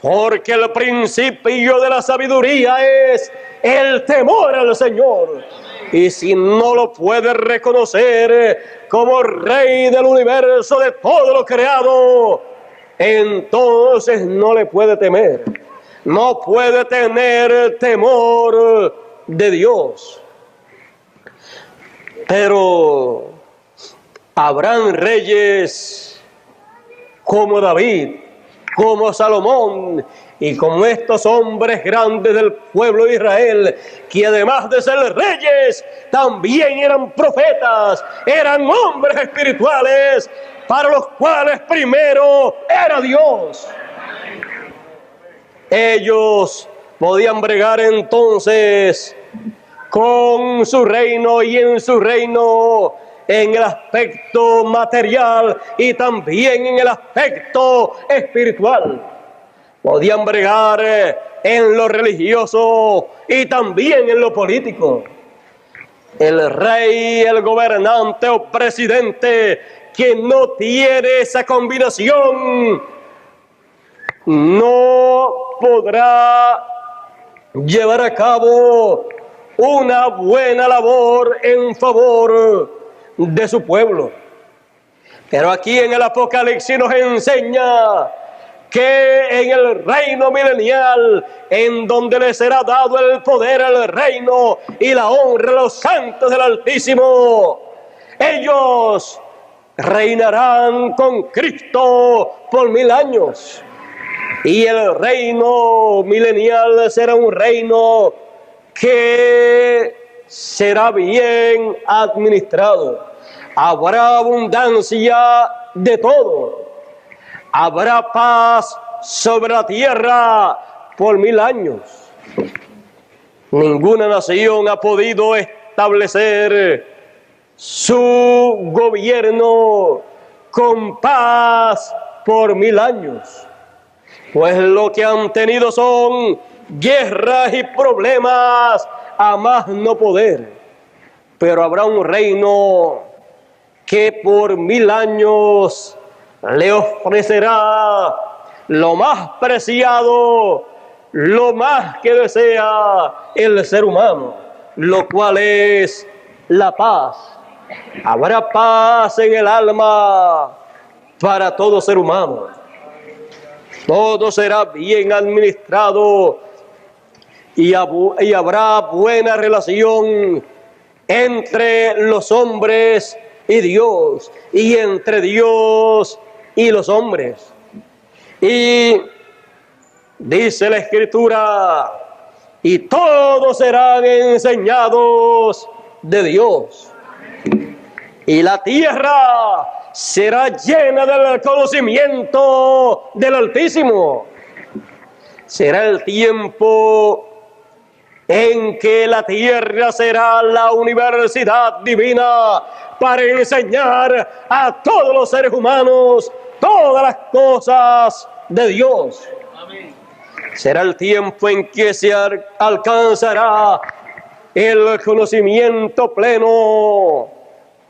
porque el principio de la sabiduría es el temor al Señor. Y si no lo puede reconocer como rey del universo, de todo lo creado, entonces no le puede temer, no puede tener temor de Dios. Pero habrán reyes como David, como Salomón y como estos hombres grandes del pueblo de Israel, que además de ser reyes, también eran profetas, eran hombres espirituales, para los cuales primero era Dios. Ellos podían bregar entonces con su reino y en su reino, en el aspecto material y también en el aspecto espiritual. Podían bregar en lo religioso y también en lo político. El rey, el gobernante o presidente que no tiene esa combinación no podrá llevar a cabo una buena labor en favor de su pueblo. Pero aquí en el Apocalipsis nos enseña que en el reino milenial, en donde le será dado el poder, el reino y la honra a los santos del Altísimo, ellos reinarán con Cristo por 1000 años. Y el reino milenial será un reino que será bien administrado. Habrá abundancia de todo. Habrá paz sobre la tierra por 1000 años. Ninguna nación ha podido establecer su gobierno con paz por 1000 años. Pues lo que han tenido son guerras y problemas a más no poder. Pero habrá un reino que por 1000 años le ofrecerá lo más preciado, lo más que desea el ser humano, lo cual es la paz. Habrá paz en el alma para todo ser humano. Todo será bien administrado y habrá buena relación entre los hombres y Dios, y entre Dios y los hombres. Y dice la Escritura, y todos serán enseñados de Dios, y la tierra será llena del conocimiento del Altísimo. Será el tiempo en que la tierra será la universidad divina para enseñar a todos los seres humanos todas las cosas de Dios. Amén. Será el tiempo en que se alcanzará el conocimiento pleno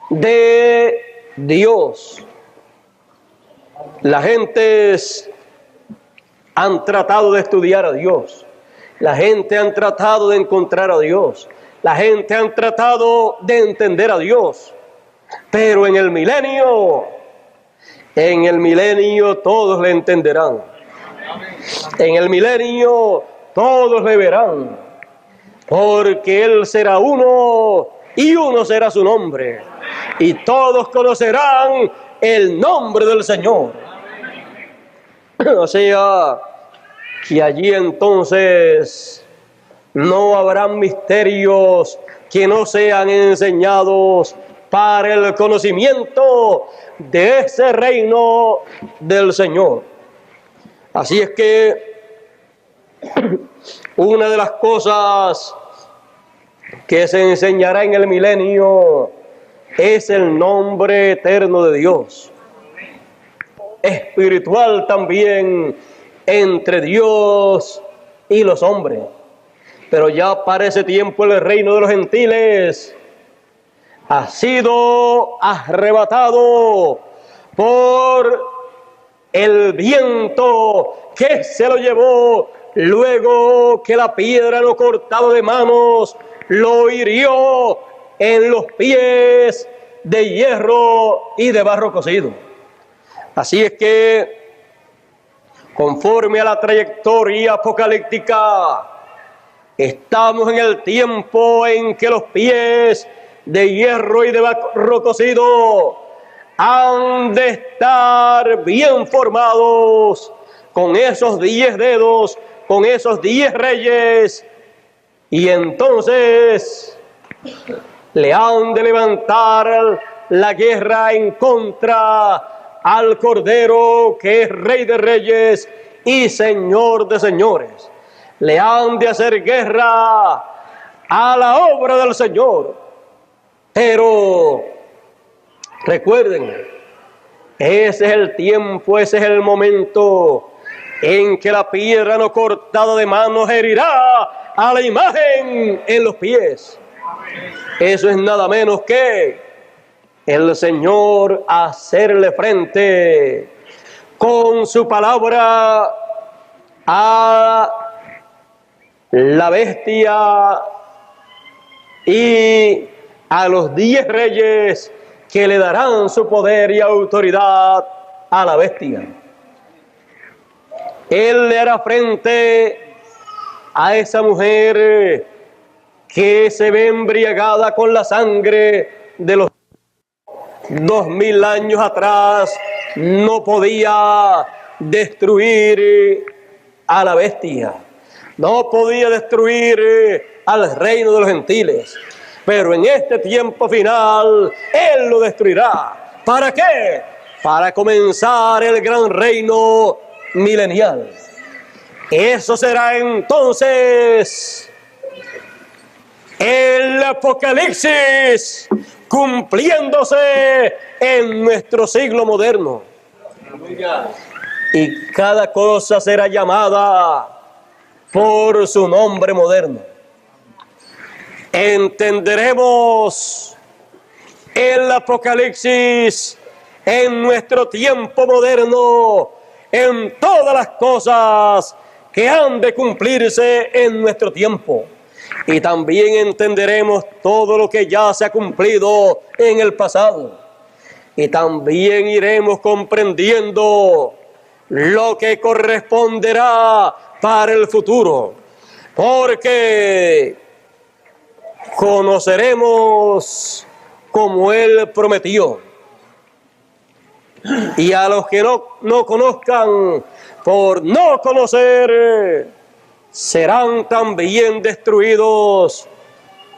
de Dios. Las gentes han tratado de estudiar a Dios. La gente han tratado de encontrar a Dios. La gente han tratado de entender a Dios. Pero en el milenio todos le entenderán. En el milenio todos le verán. Porque Él será uno y uno será su nombre. Y todos conocerán el nombre del Señor. O sea, que allí entonces no habrán misterios que no sean enseñados para el conocimiento de ese reino del Señor. Así es que una de las cosas que se enseñará en el milenio es el nombre eterno de Dios. Espiritual también entre Dios y los hombres. Pero ya para ese tiempo el reino de los gentiles ha sido arrebatado por el viento que se lo llevó luego que la piedra no cortado de manos lo hirió en los pies de hierro y de barro cocido. Así es que, conforme a la trayectoria apocalíptica, estamos en el tiempo en que los pies de hierro y de barro cocido han de estar bien formados con esos 10 dedos, con esos 10 reyes, y entonces le han de levantar la guerra en contra al Cordero, que es Rey de Reyes y Señor de Señores. Le han de hacer guerra a la obra del Señor. Pero recuerden, ese es el tiempo, ese es el momento en que la piedra no cortada de manos herirá a la imagen en los pies. Eso es nada menos que el Señor hacerle frente con su palabra a la bestia y a los 10 reyes que le darán su poder y autoridad a la bestia. Él le hará frente a esa mujer que se ve embriagada con la sangre de los 2000 años atrás. No podía destruir a la bestia, no podía destruir al reino de los gentiles, pero en este tiempo final Él lo destruirá. ¿Para qué? Para comenzar el gran reino milenial. Eso será entonces el Apocalipsis cumpliéndose en nuestro siglo moderno. Y cada cosa será llamada por su nombre moderno. Entenderemos el Apocalipsis en nuestro tiempo moderno, en todas las cosas que han de cumplirse en nuestro tiempo. Y también entenderemos todo lo que ya se ha cumplido en el pasado. Y también iremos comprendiendo lo que corresponderá para el futuro. Porque conoceremos como Él prometió. Y a los que no conozcan, por no conocer, serán también destruidos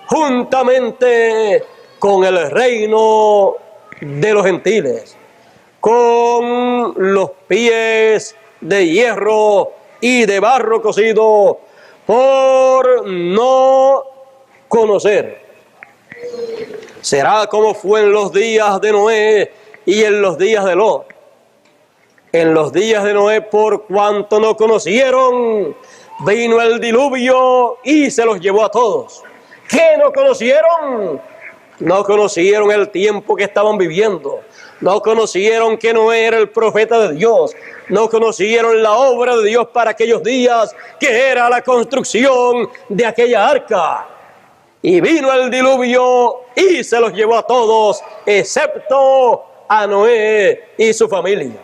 juntamente con el reino de los gentiles, con los pies de hierro y de barro cocido, por no conocer. Será como fue en los días de Noé y en los días de Lot. En los días de Noé, por cuanto no conocieron, vino el diluvio y se los llevó a todos. ¿Qué no conocieron? No conocieron el tiempo que estaban viviendo. No conocieron que Noé era el profeta de Dios. No conocieron la obra de Dios para aquellos días, que era la construcción de aquella arca. Y vino el diluvio y se los llevó a todos, excepto a Noé y su familia.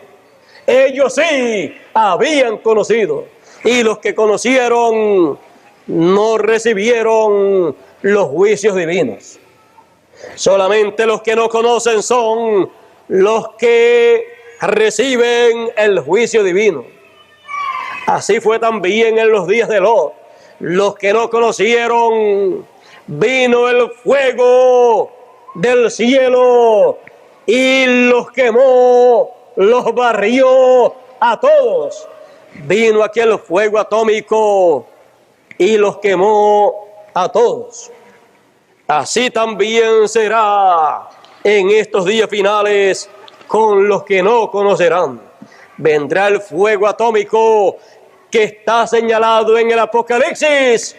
Ellos sí habían conocido, y los que conocieron no recibieron los juicios divinos. Solamente los que no conocen son los que reciben el juicio divino. Así fue también en los días de Lot. Los que no conocieron, vino el fuego del cielo y los quemó, los barrió a todos. Vino aquel fuego atómico y los quemó a todos. Así también será en estos días finales con los que no conocerán. Vendrá el fuego atómico que está señalado en el Apocalipsis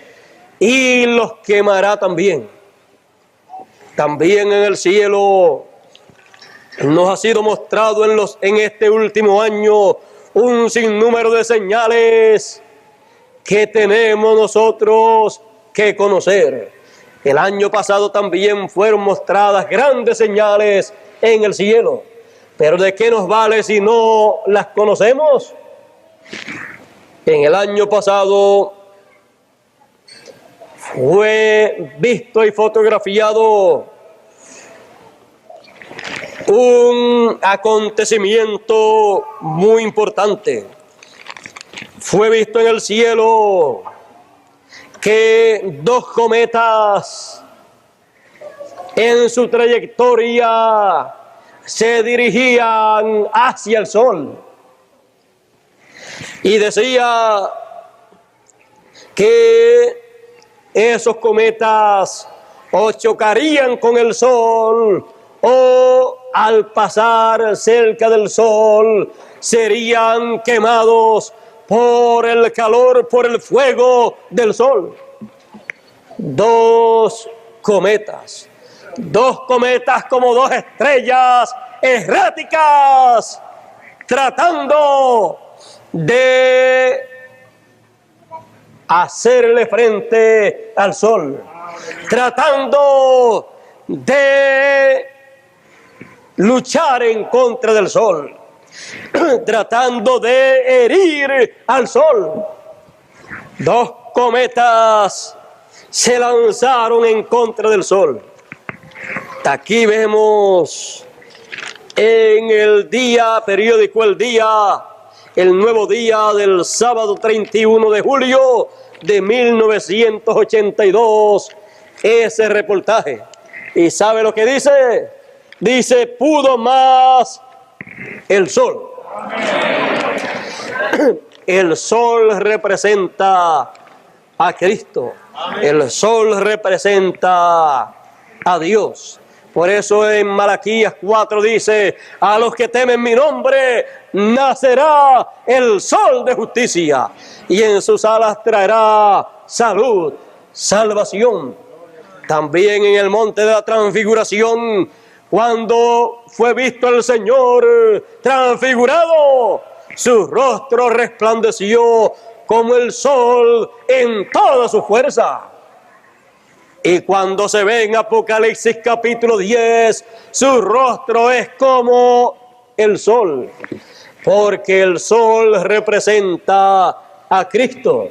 y los quemará también. También en el cielo nos ha sido mostrado en este último año un sinnúmero de señales que tenemos nosotros que conocer. El año pasado también fueron mostradas grandes señales en el cielo. ¿Pero de qué nos vale si no las conocemos? En el año pasado fue visto y fotografiado un acontecimiento muy importante. Fue visto en el cielo que dos cometas en su trayectoria se dirigían hacia el sol. Y decía que esos cometas o chocarían con el sol o al pasar cerca del sol serían quemados por el calor, por el fuego del sol. Dos cometas como dos estrellas erráticas tratando de hacerle frente al sol, tratando de luchar en contra del sol, tratando de herir al sol. Dos cometas se lanzaron en contra del sol. Aquí vemos en el día periódico El Día, el nuevo día del sábado 31 de julio de 1982, ese reportaje. ¿Y sabe lo que dice? Dice, pudo más el sol. El sol representa a Cristo. El sol representa a Dios. Por eso en Malaquías 4 dice, a los que temen mi nombre nacerá el sol de justicia y en sus alas traerá salud, salvación. También en el monte de la transfiguración, cuando fue visto el Señor transfigurado, su rostro resplandeció como el sol en toda su fuerza. Y cuando se ve en Apocalipsis capítulo 10, su rostro es como el sol, porque el sol representa a Cristo.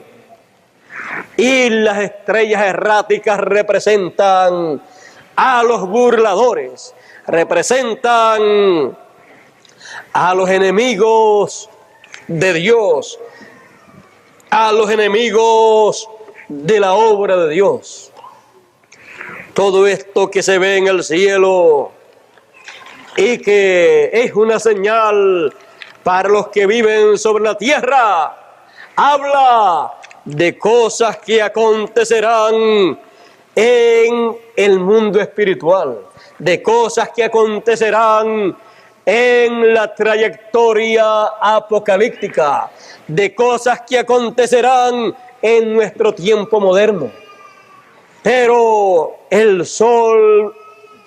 Y las estrellas erráticas representan a los burladores, representan a los enemigos de Dios, a los enemigos de la obra de Dios. Todo esto que se ve en el cielo y que es una señal para los que viven sobre la tierra, habla de cosas que acontecerán en el mundo espiritual, de cosas que acontecerán en la trayectoria apocalíptica, de cosas que acontecerán en nuestro tiempo moderno. Pero el sol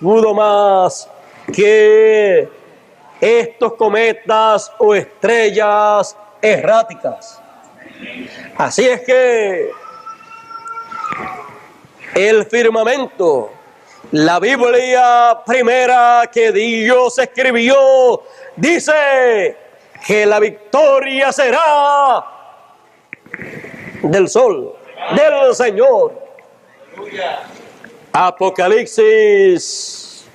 pudo más que estos cometas o estrellas erráticas. Así es que el firmamento, la Biblia primera que Dios escribió, dice que la victoria será del sol, del Señor. Apocalipsis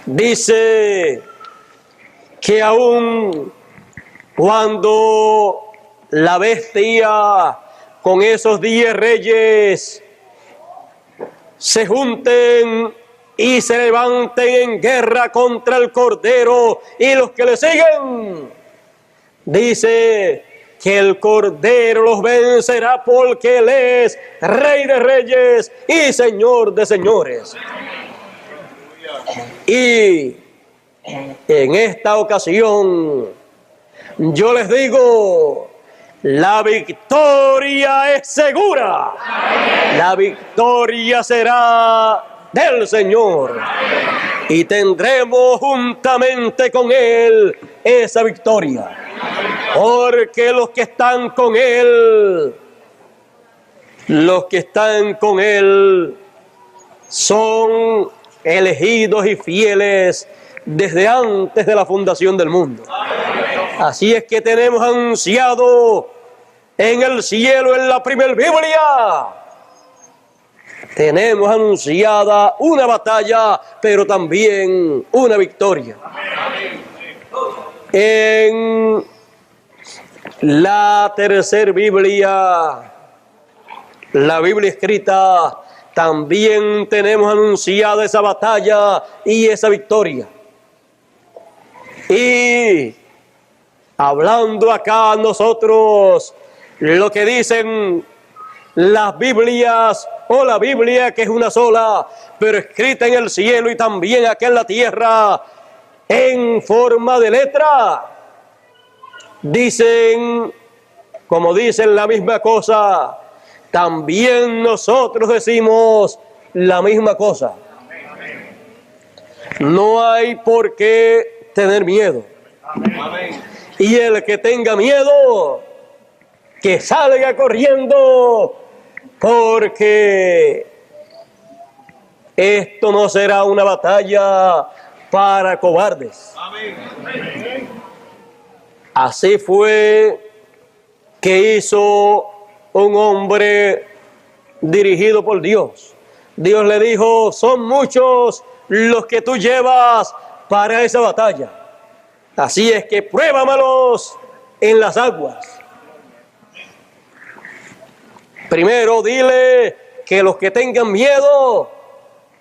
dice que aún cuando la bestia con esos 10 reyes se junten y se levanten en guerra contra el Cordero y los que le siguen, dice que el Cordero los vencerá porque Él es Rey de Reyes y Señor de Señores. Y en esta ocasión yo les digo, la victoria es segura. La victoria será del Señor. Y tendremos juntamente con Él esa victoria. Porque los que están con Él son elegidos y fieles desde antes de la fundación del mundo. Así es que tenemos anunciado en el cielo, en la primer Biblia, tenemos anunciada una batalla, pero también una victoria. En la tercera Biblia, la Biblia escrita, también tenemos anunciada esa batalla y esa victoria. Y hablando acá nosotros, lo que dicen las Biblias, o la Biblia que es una sola, pero escrita en el cielo y también acá en la tierra, en forma de letra, dicen, como dicen la misma cosa, también nosotros decimos la misma cosa. No hay por qué tener miedo. Y el que tenga miedo, que salga corriendo, porque esto no será una batalla para cobardes. Así fue que hizo un hombre dirigido por Dios. Dios le dijo, son muchos los que tú llevas para esa batalla. Así es que pruébamalos en las aguas. Primero dile que los que tengan miedo,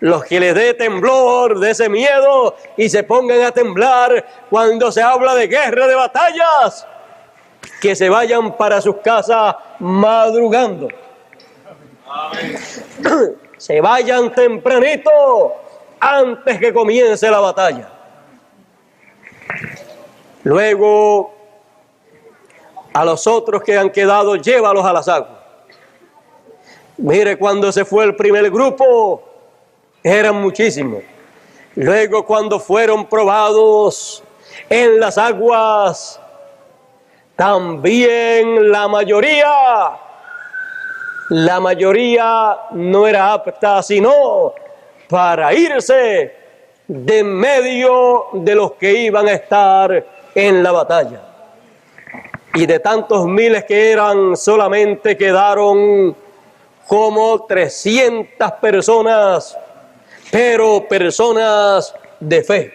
los que les dé temblor de ese miedo y se pongan a temblar cuando se habla de guerra, de batallas, que se vayan para sus casas madrugando. Amén. Se vayan tempranito antes que comience la batalla. Luego, a los otros que han quedado, llévalos a las aguas. Mire, cuando se fue el primer grupo, eran muchísimos. Luego, cuando fueron probados en las aguas, también la mayoría no era apta, sino para irse de en medio de los que iban a estar en la batalla. Y de tantos miles que eran, solamente quedaron como 300 personas, pero personas de fe.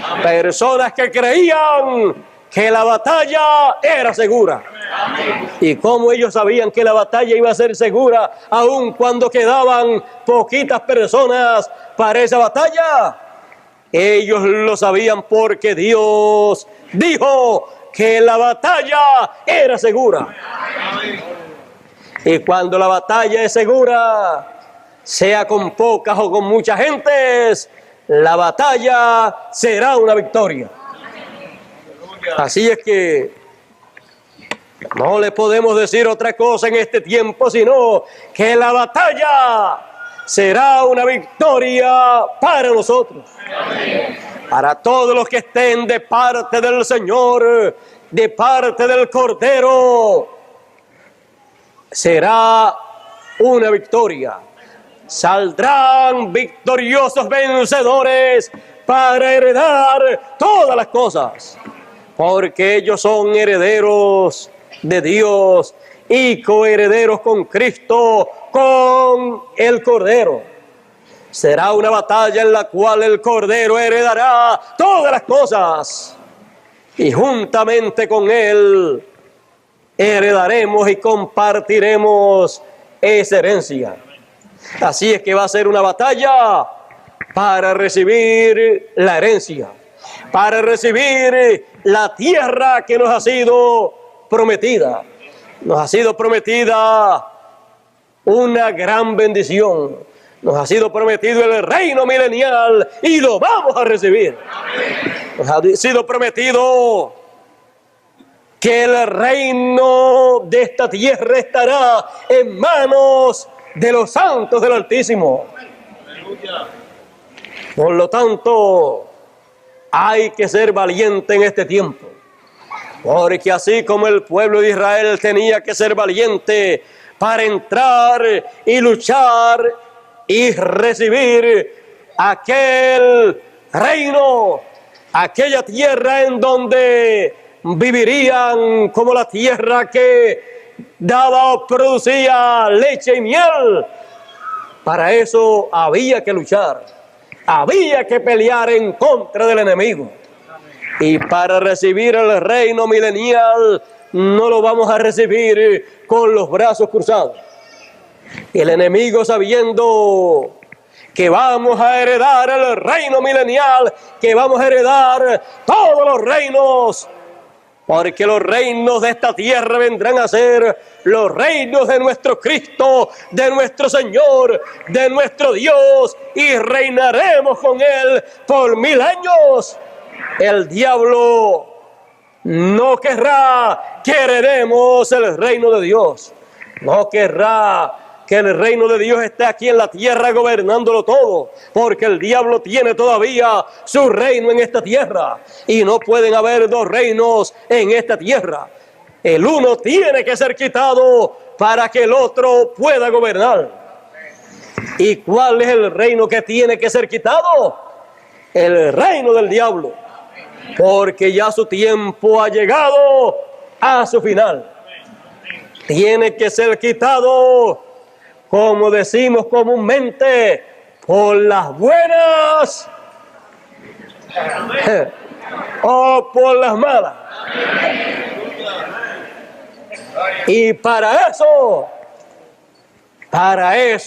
Amén. Personas que creían que la batalla era segura. Amén. Y como ellos sabían que la batalla iba a ser segura, aun cuando quedaban poquitas personas para esa batalla, ellos lo sabían porque Dios dijo que la batalla era segura. Amén. Y cuando la batalla es segura, sea con pocas o con muchas gentes, la batalla será una victoria. Así es que no le podemos decir otra cosa en este tiempo, sino que la batalla será una victoria para nosotros. Para todos los que estén de parte del Señor, de parte del Cordero, será una victoria. Saldrán victoriosos vencedores para heredar todas las cosas, porque ellos son herederos de Dios y coherederos con Cristo, con el Cordero. Será una batalla en la cual el Cordero heredará todas las cosas y juntamente con Él heredaremos y compartiremos esa herencia. Así es que va a ser una batalla para recibir la herencia, para recibir la tierra que nos ha sido prometida. Nos ha sido prometida una gran bendición. Nos ha sido prometido el reino milenial y lo vamos a recibir. Nos ha sido prometido que el reino de esta tierra estará en manos de los santos del Altísimo. Por lo tanto, hay que ser valiente en este tiempo, porque así como el pueblo de Israel tenía que ser valiente para entrar y luchar y recibir aquel reino, aquella tierra en donde vivirían como la tierra que daba o producía leche y miel, Para eso había que luchar, había que pelear en contra del enemigo. Y para recibir el reino milenial no lo vamos a recibir con los brazos cruzados. El enemigo, sabiendo que vamos a heredar el reino milenial, que vamos a heredar todos los reinos, porque los reinos de esta tierra vendrán a ser los reinos de nuestro Cristo, de nuestro Señor, de nuestro Dios, y reinaremos con Él por 1000 años. El diablo no querrá que heredemos el reino de Dios, no querrá que el reino de Dios esté aquí en la tierra gobernándolo todo, porque el diablo tiene todavía su reino en esta tierra, y no pueden haber dos reinos en esta tierra. El uno tiene que ser quitado para que el otro pueda gobernar. ¿Y cuál es el reino que tiene que ser quitado? El reino del diablo, porque ya su tiempo ha llegado a su final. Tiene que ser quitado, como decimos comúnmente, por las buenas o por las malas. Y para eso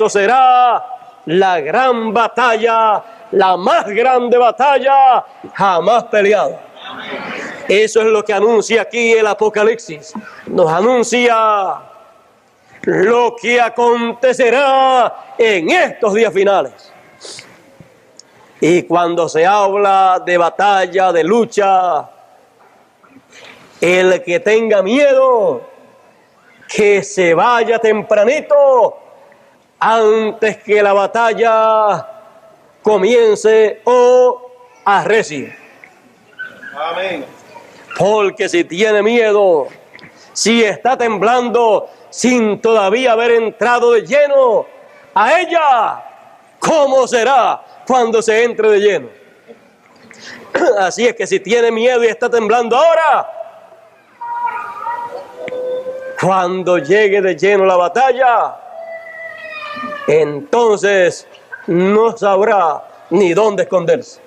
será la gran batalla, la más grande batalla jamás peleada. Eso es lo que anuncia aquí el Apocalipsis. Nos anuncia lo que acontecerá en estos días finales. Y cuando se habla de batalla, de lucha, el que tenga miedo, que se vaya tempranito antes que la batalla comience o arrecie. Amén. Porque si tiene miedo, si está temblando, sin todavía haber entrado de lleno a ella, ¿cómo será cuando se entre de lleno? Así es que si tiene miedo y está temblando ahora, cuando llegue de lleno la batalla, entonces no sabrá ni dónde esconderse,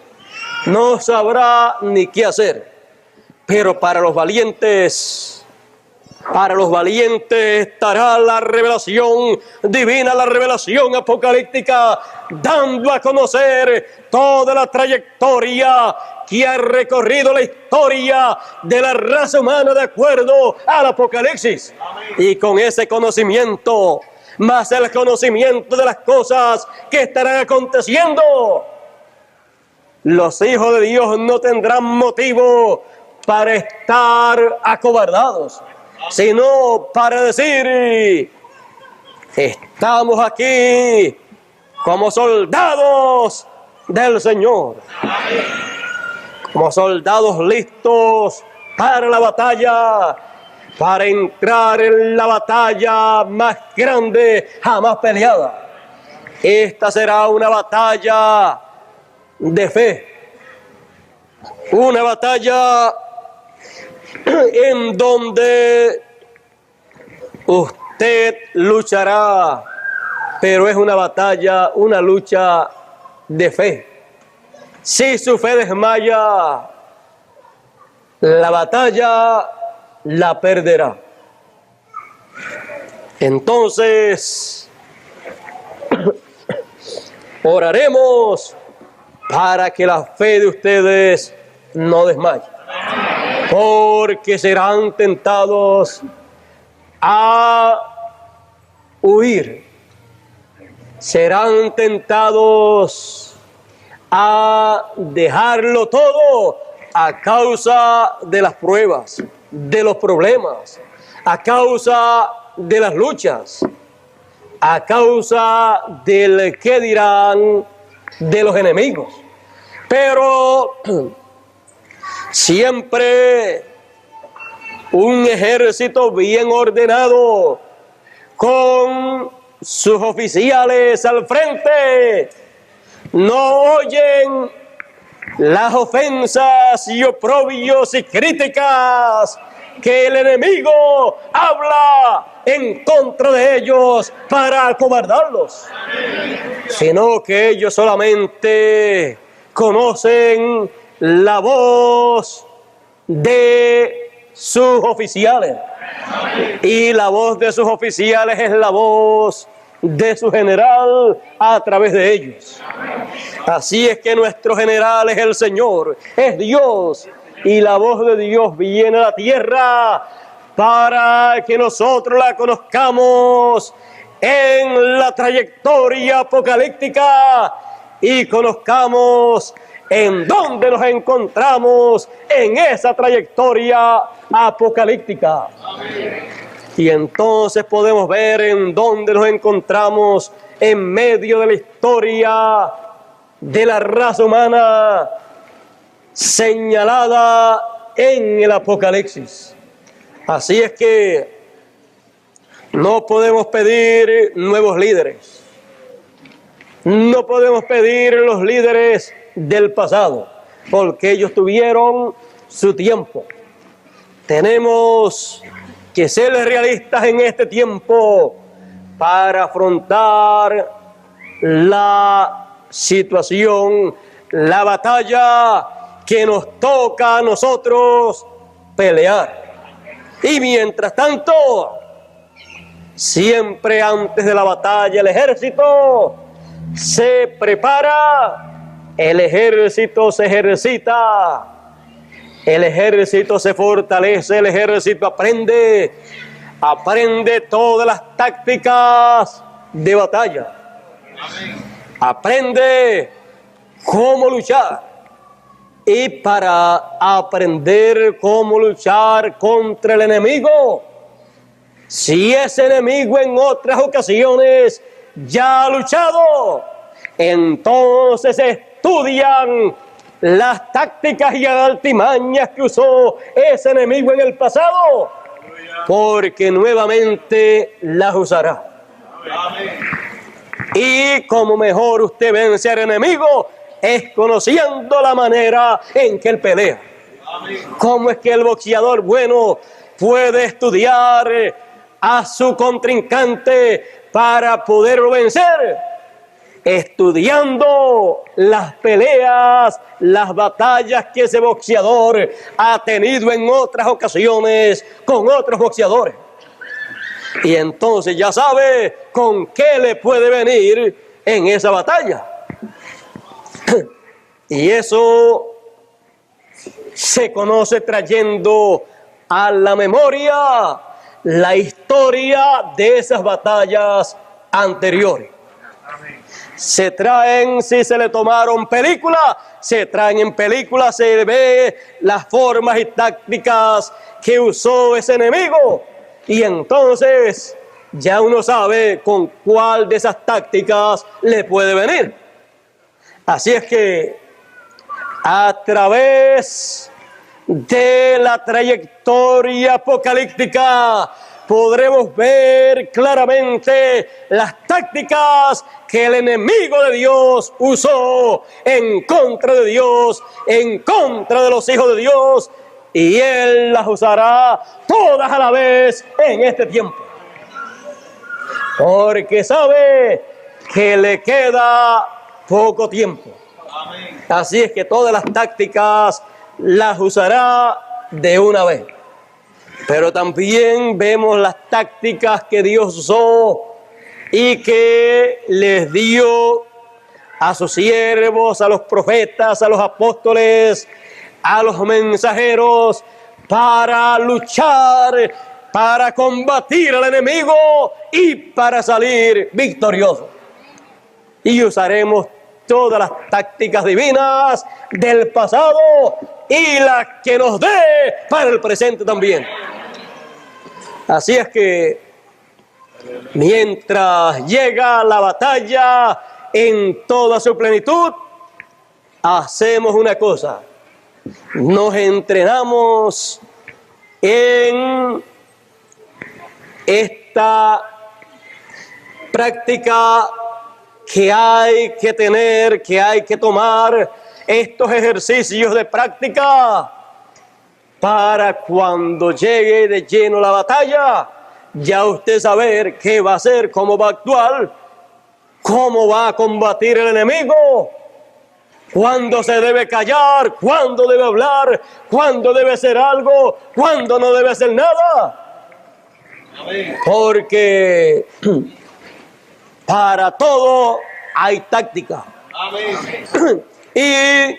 no sabrá ni qué hacer. Pero para los valientes estará la revelación divina, la revelación apocalíptica, dando a conocer toda la trayectoria que ha recorrido la historia de la raza humana de acuerdo al Apocalipsis. Y con ese conocimiento, más el conocimiento de las cosas que estarán aconteciendo, los hijos de Dios no tendrán motivo para estar acobardados, sino para decir: estamos aquí como soldados del Señor, como soldados listos para la batalla, para entrar en la batalla más grande jamás peleada. Esta será una batalla de fe, una batalla en donde usted luchará, pero es una batalla, una lucha de fe. Si su fe desmaya, la batalla la perderá. Entonces, oraremos para que la fe de ustedes no desmaye, porque serán tentados a huir, serán tentados a dejarlo todo a causa de las pruebas, de los problemas, a causa de las luchas, a causa del qué dirán de los enemigos. Pero siempre un ejército bien ordenado, con sus oficiales al frente, no oyen las ofensas y oprobios y críticas que el enemigo habla en contra de ellos para acobardarlos, sino que ellos solamente conocen la voz de sus oficiales. Y la voz de sus oficiales es la voz de su general a través de ellos. Así es que nuestro general es el Señor, es Dios, y la voz de Dios viene a la tierra para que nosotros la conozcamos en la trayectoria apocalíptica y conozcamos en dónde nos encontramos en esa trayectoria apocalíptica. Y entonces podemos ver en dónde nos encontramos en medio de la historia de la raza humana señalada en el Apocalipsis. Así es que no podemos pedir nuevos líderes. No podemos pedir los líderes del pasado, porque ellos tuvieron su tiempo. Tenemos que ser realistas en este tiempo para afrontar la situación, la batalla que nos toca a nosotros pelear. Y mientras tanto, siempre antes de la batalla el ejército se prepara, el ejército se ejercita, el ejército se fortalece, el ejército aprende todas las tácticas de batalla. Aprende cómo luchar. Y para aprender cómo luchar contra el enemigo, si ese enemigo en otras ocasiones ya ha luchado, entonces estudian las tácticas y artimañas que usó ese enemigo en el pasado, porque nuevamente las usará. Y como mejor usted vence al enemigo es conociendo la manera en que él pelea. Cómo es que el boxeador bueno puede estudiar a su contrincante para poderlo vencer, estudiando las peleas, las batallas que ese boxeador ha tenido en otras ocasiones con otros boxeadores. Y entonces ya sabe con qué le puede venir en esa batalla. Y eso se conoce trayendo a la memoria la historia de esas batallas anteriores. Se traen, si se le tomaron películas, se traen en películas, se ve las formas y tácticas que usó ese enemigo. Y entonces ya uno sabe con cuál de esas tácticas le puede venir. Así es que a través de la trayectoria apocalíptica podremos ver claramente las tácticas que el enemigo de Dios usó en contra de Dios, en contra de los hijos de Dios, y Él las usará todas a la vez en este tiempo. Porque sabe que le queda poco tiempo. Así es que todas las tácticas las usará de una vez. Pero también vemos las tácticas que Dios usó y que les dio a sus siervos, a los profetas, a los apóstoles, a los mensajeros, para luchar, para combatir al enemigo y para salir victoriosos. Y usaremos todas las tácticas divinas del pasado y las que nos dé para el presente también. Así es que mientras llega la batalla en toda su plenitud, hacemos una cosa: nos entrenamos en esta práctica que hay que tener, que hay que tomar, estos ejercicios de práctica para cuando llegue de lleno la batalla, ya usted saber qué va a hacer, cómo va a actuar, cómo va a combatir el enemigo, cuándo se debe callar, cuándo debe hablar, cuándo debe hacer algo, cuándo no debe hacer nada. Amén. Porque para todo hay táctica. Amén. Y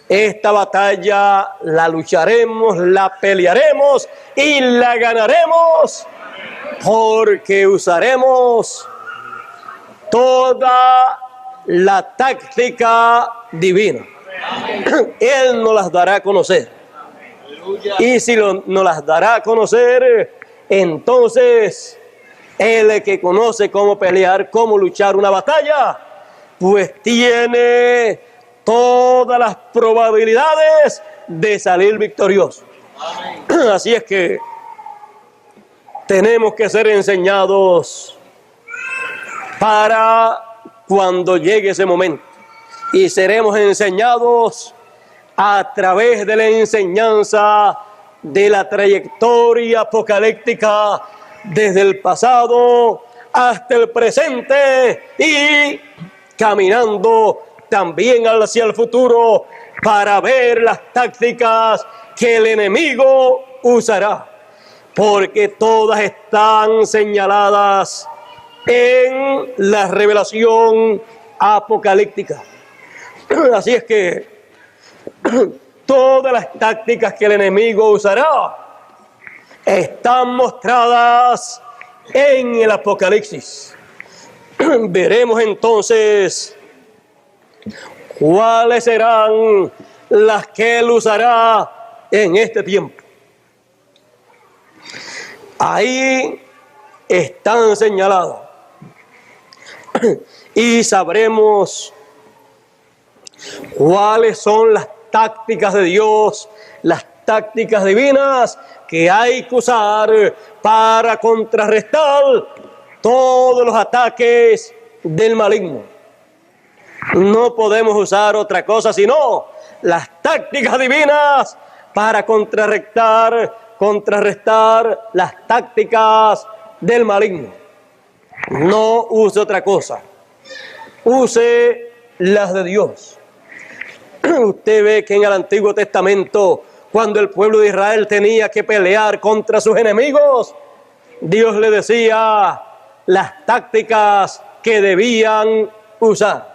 esta batalla la lucharemos, la pelearemos y la ganaremos porque usaremos toda la táctica divina. Él nos las dará a conocer. Y si nos las dará a conocer, entonces el que conoce cómo pelear, cómo luchar una batalla, pues tiene todas las probabilidades de salir victorioso. Así es que tenemos que ser enseñados para cuando llegue ese momento. Y seremos enseñados a través de la enseñanza de la trayectoria apocalíptica desde el pasado hasta el presente y caminando también hacia el futuro para ver las tácticas que el enemigo usará, porque todas están señaladas en la revelación apocalíptica. Así es que todas las tácticas que el enemigo usará están mostradas en el Apocalipsis. Veremos entonces cuáles serán las que él usará en este tiempo. Ahí están señaladas y sabremos cuáles son las tácticas de Dios, las tácticas divinas que hay que usar para contrarrestar todos los ataques del maligno. No podemos usar otra cosa sino las tácticas divinas para contrarrestar las tácticas del maligno. No use otra cosa, use las de Dios. Usted ve que en el Antiguo Testamento, cuando el pueblo de Israel tenía que pelear contra sus enemigos, Dios le decía las tácticas que debían usar.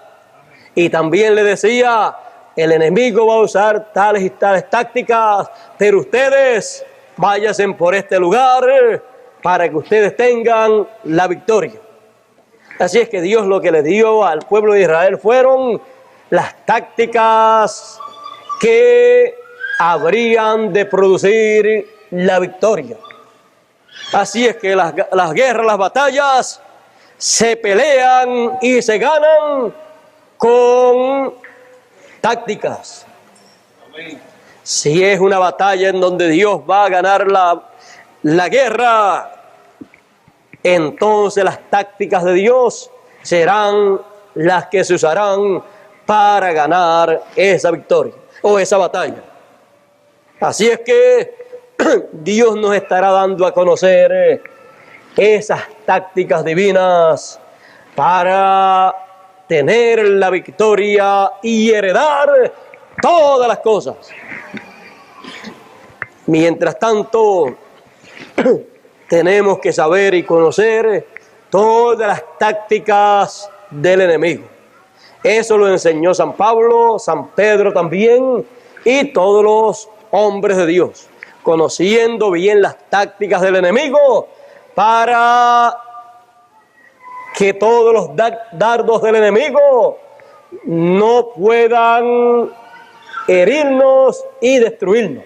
Y también le decía, el enemigo va a usar tales y tales tácticas, pero ustedes váyanse por este lugar para que ustedes tengan la victoria. Así es que Dios lo que le dio al pueblo de Israel fueron las tácticas que habrían de producir la victoria. Así es que las guerras, las batallas se pelean y se ganan con tácticas. Si es una batalla en donde Dios va a ganar la guerra, entonces las tácticas de Dios serán las que se usarán para ganar esa victoria o esa batalla. Así es que Dios nos estará dando a conocer esas tácticas divinas para tener la victoria y heredar todas las cosas. Mientras tanto, tenemos que saber y conocer todas las tácticas del enemigo. Eso lo enseñó San Pablo, San Pedro también y todos los hombres de Dios, conociendo bien las tácticas del enemigo para que todos los dardos del enemigo no puedan herirnos y destruirnos.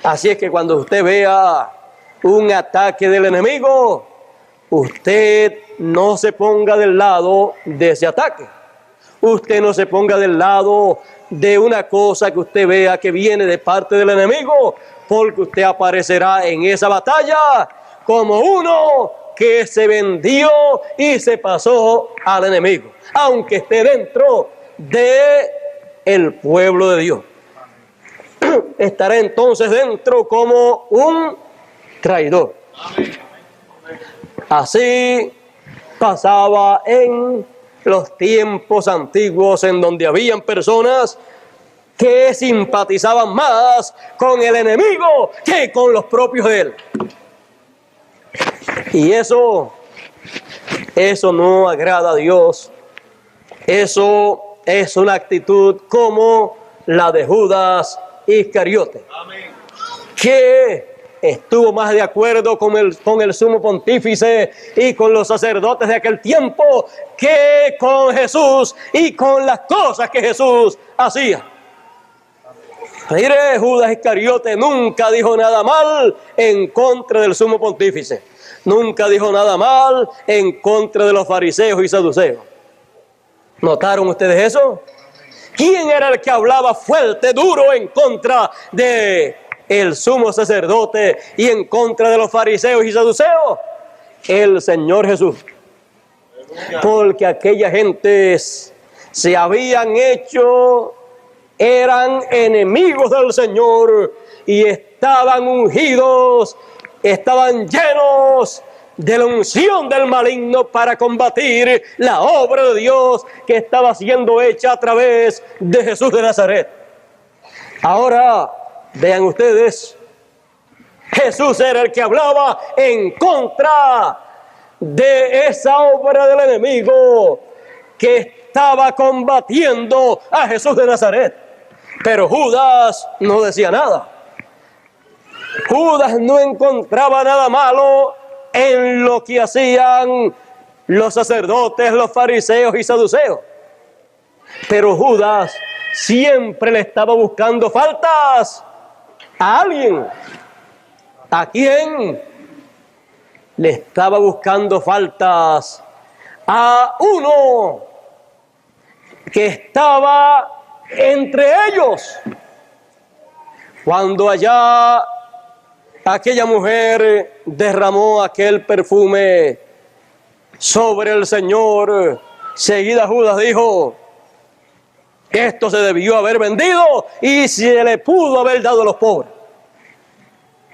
Así es que cuando usted vea un ataque del enemigo, usted no se ponga del lado de ese ataque. Usted no se ponga del lado de una cosa que usted vea que viene de parte del enemigo, porque usted aparecerá en esa batalla como uno que se vendió y se pasó al enemigo, aunque esté dentro de el pueblo de Dios. Estará entonces dentro como un traidor. Amén. Así pasaba en los tiempos antiguos, en donde habían personas que simpatizaban más con el enemigo que con los propios de él. Y eso no agrada a Dios. Eso es una actitud como la de Judas Iscariote, que estuvo más de acuerdo con el sumo pontífice y con los sacerdotes de aquel tiempo que con Jesús y con las cosas que Jesús hacía. Mire, Judas Iscariote nunca dijo nada mal en contra del sumo pontífice. Nunca dijo nada mal en contra de los fariseos y saduceos. ¿Notaron ustedes eso? ¿Quién era el que hablaba fuerte, duro en contra de el sumo sacerdote y en contra de los fariseos y saduceos? El Señor Jesús. Porque aquellas gentes se habían hecho, eran enemigos del Señor y estaban ungidos, estaban llenos de la unción del maligno para combatir la obra de Dios que estaba siendo hecha a través de Jesús de Nazaret. Ahora, vean ustedes, Jesús era el que hablaba en contra de esa obra del enemigo que estaba combatiendo a Jesús de Nazaret. Pero Judas no decía nada. Judas no encontraba nada malo en lo que hacían los sacerdotes, los fariseos y saduceos. Pero Judas siempre le estaba buscando faltas a alguien. ¿A quién? Le estaba buscando faltas a uno que estaba entre ellos. Cuando allá aquella mujer derramó aquel perfume sobre el Señor, seguida Judas dijo: esto se debió haber vendido y se le pudo haber dado a los pobres.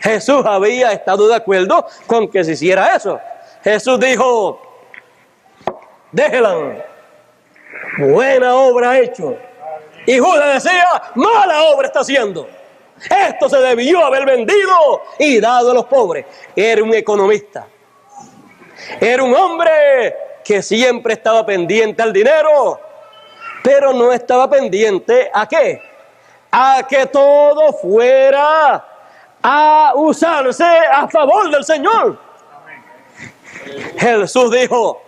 Jesús había estado de acuerdo con que se hiciera eso. Jesús dijo: déjela, buena obra ha hecho. Y Judas decía: mala obra está haciendo. Esto se debió haber vendido y dado a los pobres. Era un economista. Era un hombre que siempre estaba pendiente al dinero, pero no estaba pendiente ¿a qué? A que todo fuera a usarse a favor del Señor. Jesús dijo: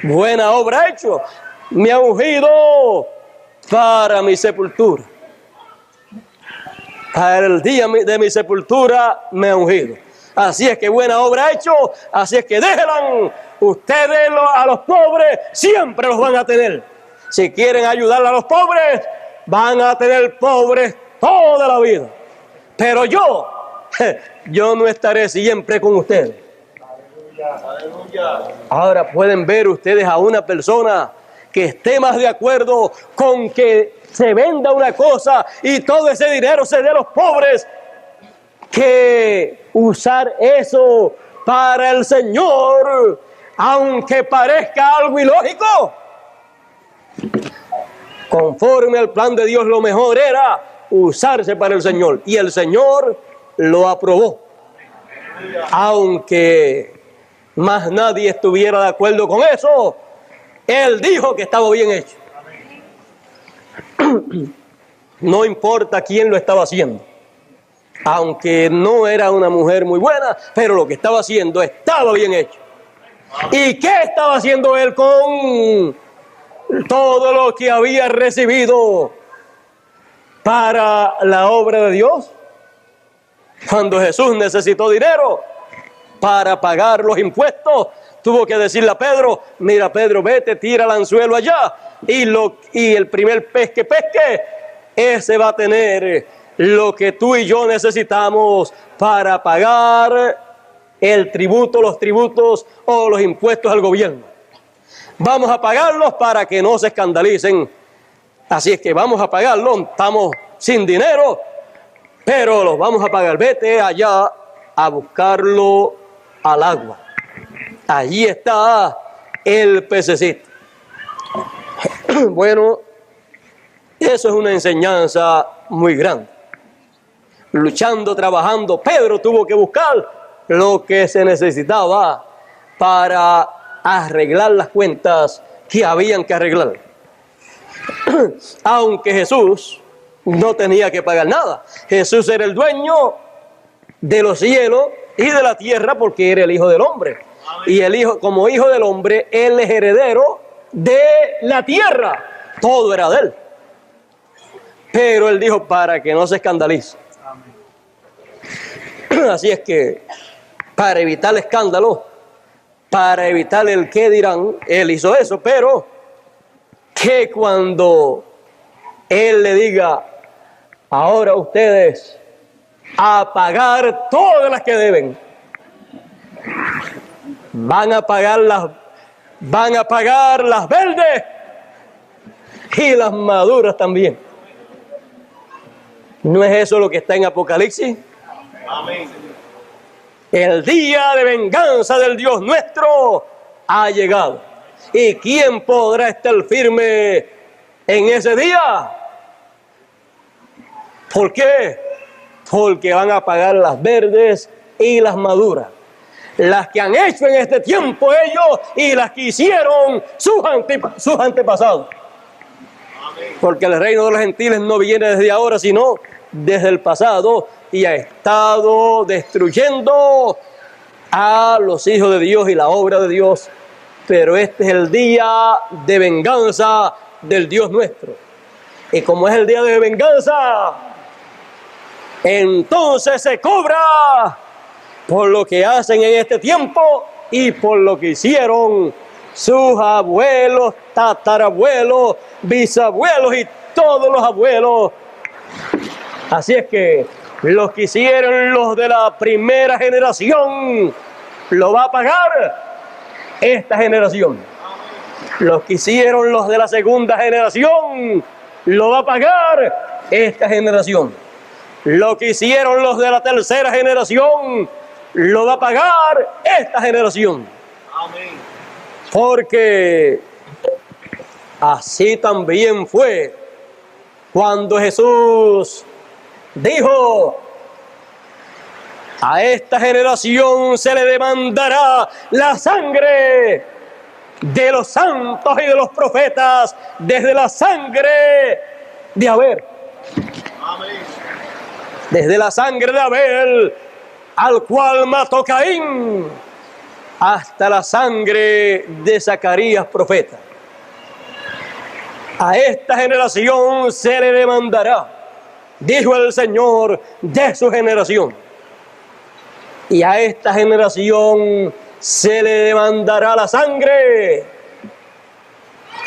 buena obra ha hecho. Me ha ungido para mi sepultura. Para el día de mi sepultura me ha ungido. Así es que buena obra ha hecho. Así es que déjenla. Ustedes a los pobres siempre los van a tener. Si quieren ayudar a los pobres, van a tener pobres toda la vida. Pero yo no estaré siempre con ustedes. Aleluya. Ahora pueden ver ustedes a una persona que esté más de acuerdo con que se venda una cosa y todo ese dinero se dé a los pobres, que usar eso para el Señor, aunque parezca algo ilógico. Conforme al plan de Dios, lo mejor era usarse para el Señor, y el Señor lo aprobó. Aunque más nadie estuviera de acuerdo con eso, Él dijo que estaba bien hecho. No importa quién lo estaba haciendo, aunque no era una mujer muy buena, pero lo que estaba haciendo estaba bien hecho. ¿Y qué estaba haciendo él con todo lo que había recibido para la obra de Dios? Cuando Jesús necesitó dinero para pagar los impuestos, tuvo que decirle a Pedro: mira, Pedro, vete, tira el anzuelo allá, y el primer pez que pesque, ese va a tener lo que tú y yo necesitamos para pagar el tributo, los tributos o los impuestos al gobierno. Vamos a pagarlos para que no se escandalicen. Así es que vamos a pagarlos. Estamos sin dinero, pero los vamos a pagar. Vete allá a buscarlo al agua. Allí está el pececito. Bueno, eso es una enseñanza muy grande. Luchando, trabajando, Pedro tuvo que buscar lo que se necesitaba para arreglar las cuentas que habían que arreglar. Aunque Jesús no tenía que pagar nada. Jesús era el dueño de los cielos y de la tierra porque era el Hijo del Hombre. Y el Hijo, como Hijo del Hombre, Él es heredero de la tierra. Todo era de Él. Pero Él dijo para que no se escandalice. Así es que para evitar el escándalo, para evitar el qué dirán, Él hizo eso, pero que cuando Él le diga, ahora ustedes a pagar todas las que deben, van a pagar las verdes y las maduras también. ¿No es eso lo que está en Apocalipsis? Amén. El día de venganza del Dios nuestro ha llegado. ¿Y quién podrá estar firme en ese día? ¿Por qué? Porque van a pagar las verdes y las maduras. Las que han hecho en este tiempo ellos y las que hicieron sus antepasados. Porque el reino de los gentiles no viene desde ahora, sino desde el pasado, y ha estado destruyendo a los hijos de Dios y la obra de Dios. Pero este es el día de venganza del Dios nuestro. Y como es el día de venganza, entonces se cobra por lo que hacen en este tiempo y por lo que hicieron sus abuelos, tatarabuelos, bisabuelos y todos los abuelos. Así es que los que hicieron los de la primera generación, lo va a pagar esta generación. Los que hicieron los de la segunda generación, lo va a pagar esta generación. Lo que hicieron los de la tercera generación, lo va a pagar esta generación. Amén. Porque así también fue cuando Jesús dijo, a esta generación se le demandará la sangre de los santos y de los profetas, desde la sangre de Abel. Amén. Desde la sangre de Abel, al cual mató Caín, hasta la sangre de Zacarías, profeta. A esta generación se le demandará, dijo el Señor, de su generación. Y a esta generación se le demandará la sangre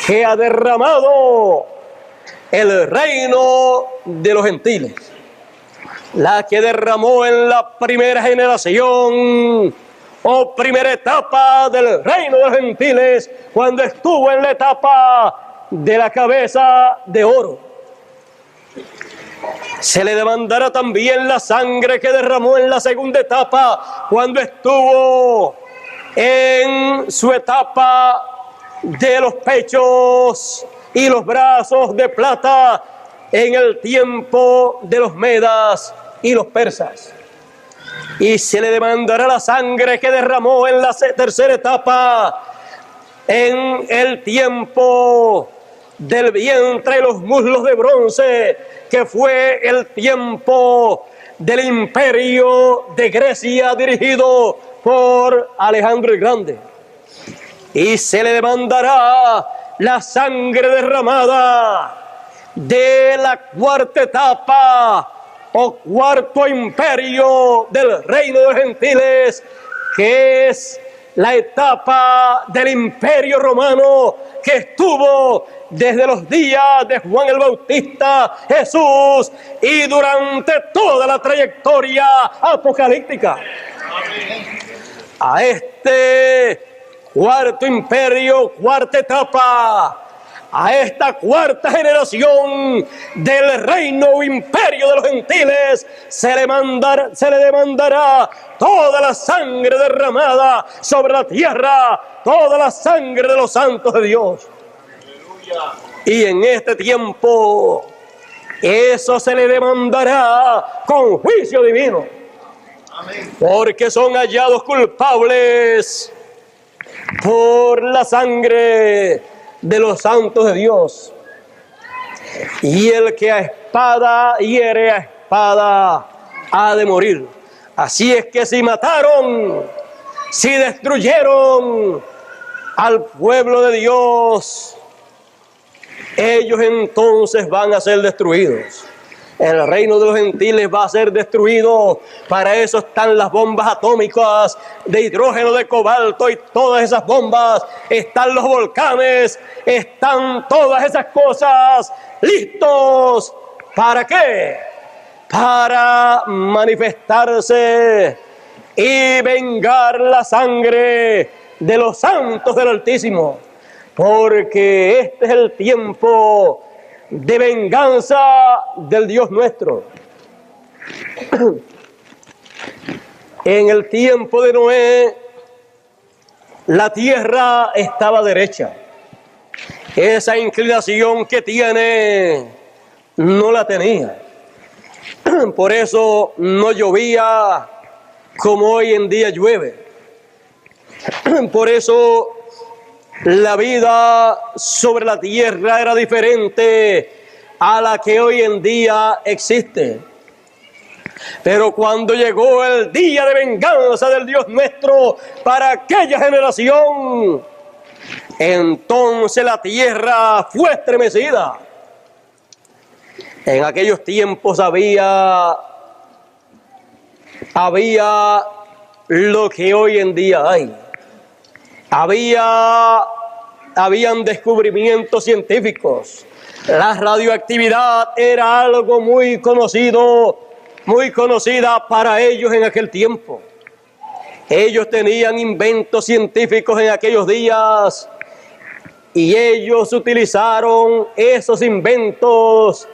que ha derramado el reino de los gentiles. La que derramó en la primera generación o primera etapa del reino de los gentiles, cuando estuvo en la etapa de la cabeza de oro. Se le demandará también la sangre que derramó en la segunda etapa, cuando estuvo en su etapa de los pechos y los brazos de plata, en el tiempo de los medas y los persas. Y se le demandará la sangre que derramó en la tercera etapa, en el tiempo del vientre y los muslos de bronce, que fue el tiempo del imperio de Grecia dirigido por Alejandro el Grande. Y se le demandará la sangre derramada de la cuarta etapa o cuarto imperio del reino de los gentiles, que es la etapa del imperio romano que estuvo desde los días de Juan el Bautista, Jesús, y durante toda la trayectoria apocalíptica. A este cuarto imperio, cuarta etapa, a esta cuarta generación del reino o imperio de los gentiles se le demandará toda la sangre derramada sobre la tierra, toda la sangre de los santos de Dios. Aleluya. Y en este tiempo eso se le demandará con juicio divino, Amén. porque son hallados culpables por la sangre de los santos de Dios. Y el que a espada hiere, a espada ha de morir. Así es que si mataron, si destruyeron al pueblo de Dios, ellos entonces van a ser destruidos. El reino de los gentiles va a ser destruido. Para eso están las bombas atómicas de hidrógeno, de cobalto y todas esas bombas. Están los volcanes, están todas esas cosas listos. ¿Para qué? Para manifestarse y vengar la sangre de los santos del Altísimo. Porque este es el tiempo de venganza del Dios nuestro. En el tiempo de Noé, la tierra estaba derecha. Esa inclinación que tiene, no la tenía. Por eso no llovía como hoy en día llueve. Por eso la vida sobre la tierra era diferente a la que hoy en día existe. Pero cuando llegó el día de venganza del Dios nuestro para aquella generación, entonces la tierra fue estremecida. En aquellos tiempos había lo que hoy en día hay. Habían descubrimientos científicos. La radioactividad era algo muy conocida para ellos en aquel tiempo. Ellos tenían inventos científicos en aquellos días y ellos utilizaron esos inventos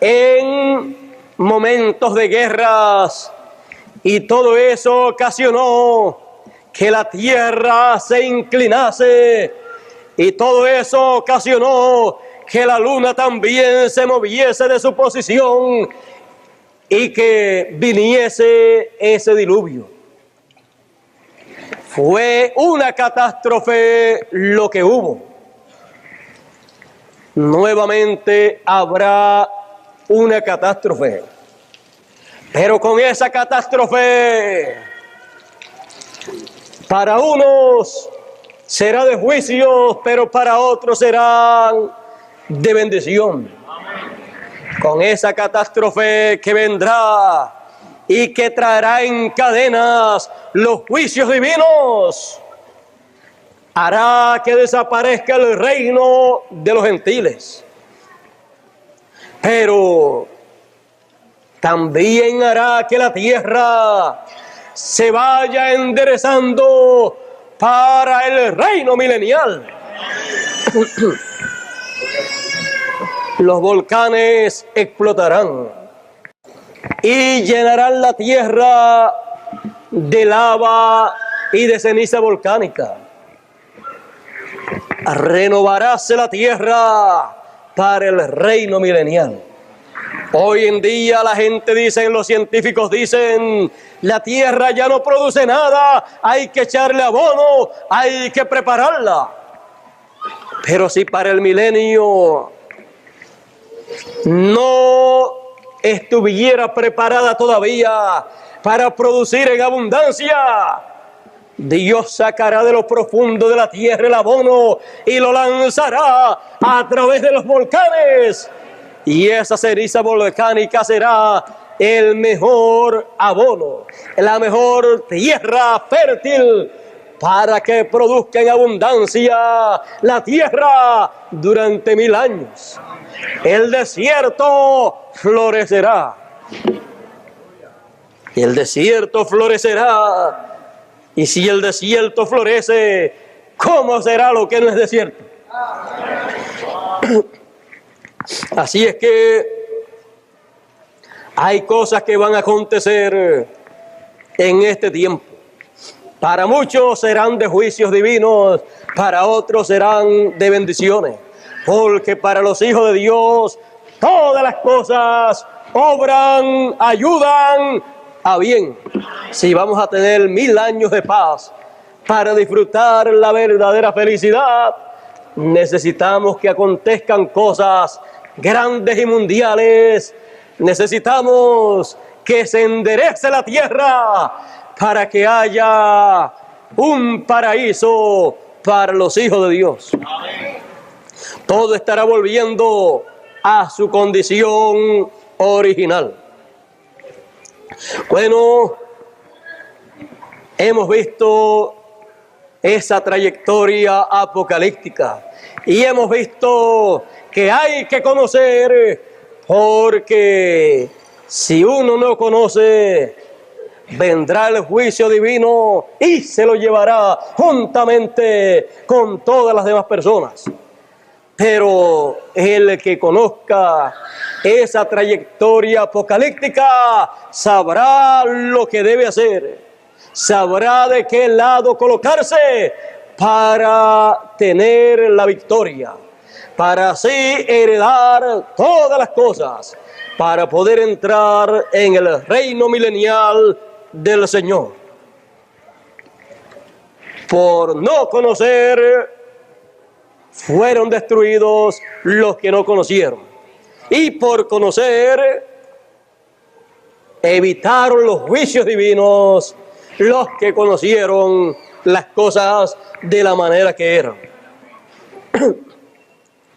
en momentos de guerras, y todo eso ocasionó que la tierra se inclinase, y todo eso ocasionó que la luna también se moviese de su posición y que viniese ese diluvio. Fue una catástrofe lo que hubo. Nuevamente habrá una catástrofe, pero con esa catástrofe, para unos será de juicio, pero para otros será de bendición. Con esa catástrofe que vendrá y que traerá en cadenas los juicios divinos, hará que desaparezca el reino de los gentiles, pero también hará que la tierra se vaya enderezando para el reino milenial. Los volcanes explotarán y llenarán la tierra de lava y de ceniza volcánica. Renovaráse la tierra para el reino milenial. Hoy en día la gente dice, los científicos dicen, la tierra ya no produce nada, hay que echarle abono, hay que prepararla. Pero si para el milenio no estuviera preparada todavía para producir en abundancia, Dios sacará de lo profundo de la tierra el abono y lo lanzará a través de los volcanes. Y esa ceniza volcánica será el mejor abono, la mejor tierra fértil para que produzca en abundancia la tierra durante 1000 años. El desierto florecerá. El desierto florecerá. Y si el desierto florece, ¿cómo será lo que no es desierto? Así es que hay cosas que van a acontecer en este tiempo. Para muchos serán de juicios divinos, para otros serán de bendiciones, porque para los hijos de Dios todas las cosas obran, ayudan a bien. Si vamos a tener 1000 años de paz para disfrutar la verdadera felicidad, necesitamos que acontezcan cosas grandes y mundiales. Necesitamos que se enderece la tierra para que haya un paraíso para los hijos de Dios. Todo estará volviendo a su condición original. Bueno, hemos visto esa trayectoria apocalíptica y hemos visto que hay que conocer, porque si uno no conoce, vendrá el juicio divino y se lo llevará juntamente con todas las demás personas. Pero el que conozca esa trayectoria apocalíptica sabrá lo que debe hacer, sabrá de qué lado colocarse para tener la victoria, para así heredar todas las cosas, para poder entrar en el reino milenial del Señor. Por no conocer, fueron destruidos los que no conocieron. Y por conocer, evitaron los juicios divinos los que conocieron las cosas de la manera que eran.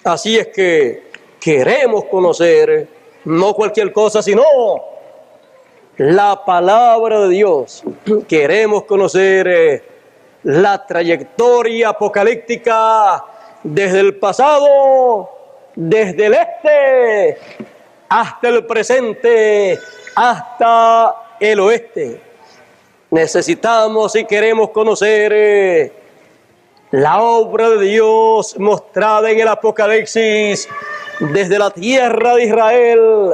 Así es que queremos conocer no cualquier cosa, sino la palabra de Dios. Queremos conocer la trayectoria apocalíptica desde el pasado, desde el este, hasta el presente, hasta el oeste. Necesitamos y queremos conocer la obra de Dios mostrada en el Apocalipsis, desde la tierra de Israel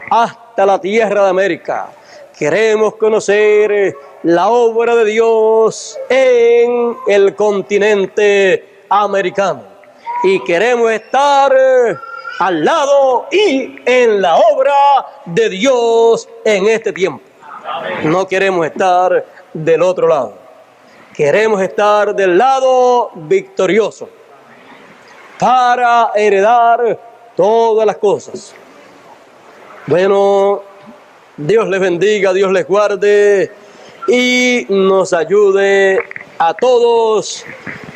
hasta la tierra de América. Queremos conocer la obra de Dios en el continente americano. Y queremos estar al lado y en la obra de Dios en este tiempo. No queremos estar del otro lado. Queremos estar del lado victorioso para heredar todas las cosas. Bueno, Dios les bendiga, Dios les guarde y nos ayude a todos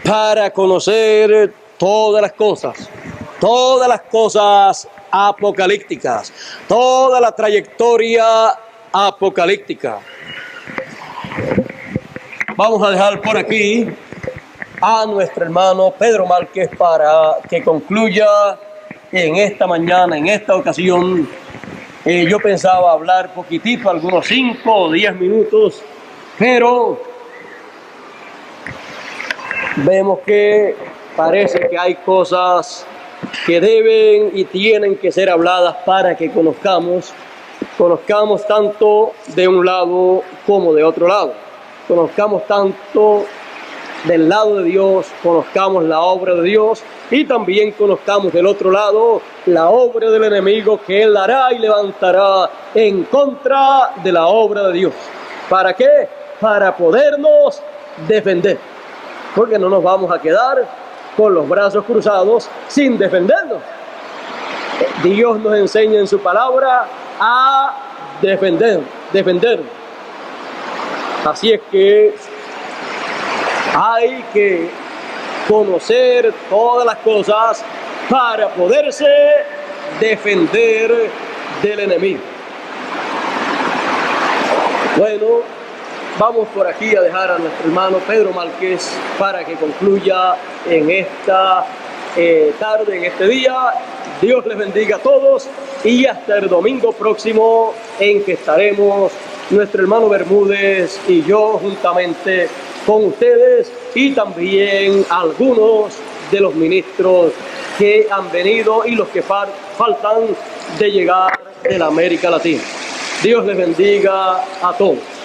para conocer todas las cosas apocalípticas, toda la trayectoria apocalíptica. Vamos a dejar por aquí a nuestro hermano Pedro Márquez para que concluya en esta mañana, en esta ocasión. Yo pensaba hablar poquitito, algunos 5 o 10 minutos, pero vemos que parece que hay cosas que deben y tienen que ser habladas para que conozcamos tanto de un lado como de otro lado. Conozcamos tanto del lado de Dios, conozcamos la obra de Dios y también conozcamos del otro lado la obra del enemigo que él hará y levantará en contra de la obra de Dios. ¿Para qué? Para podernos defender. Porque no nos vamos a quedar con los brazos cruzados sin defendernos. Dios nos enseña en su palabra a defender. Así es que hay que conocer todas las cosas para poderse defender del enemigo. Bueno, vamos por aquí a dejar a nuestro hermano Pedro Márquez para que concluya en esta tarde, en este día. Dios les bendiga a todos y hasta el domingo próximo, en que estaremos nuestro hermano Bermúdez y yo juntamente con ustedes, y también algunos de los ministros que han venido y los que faltan de llegar de la América Latina. Dios les bendiga a todos.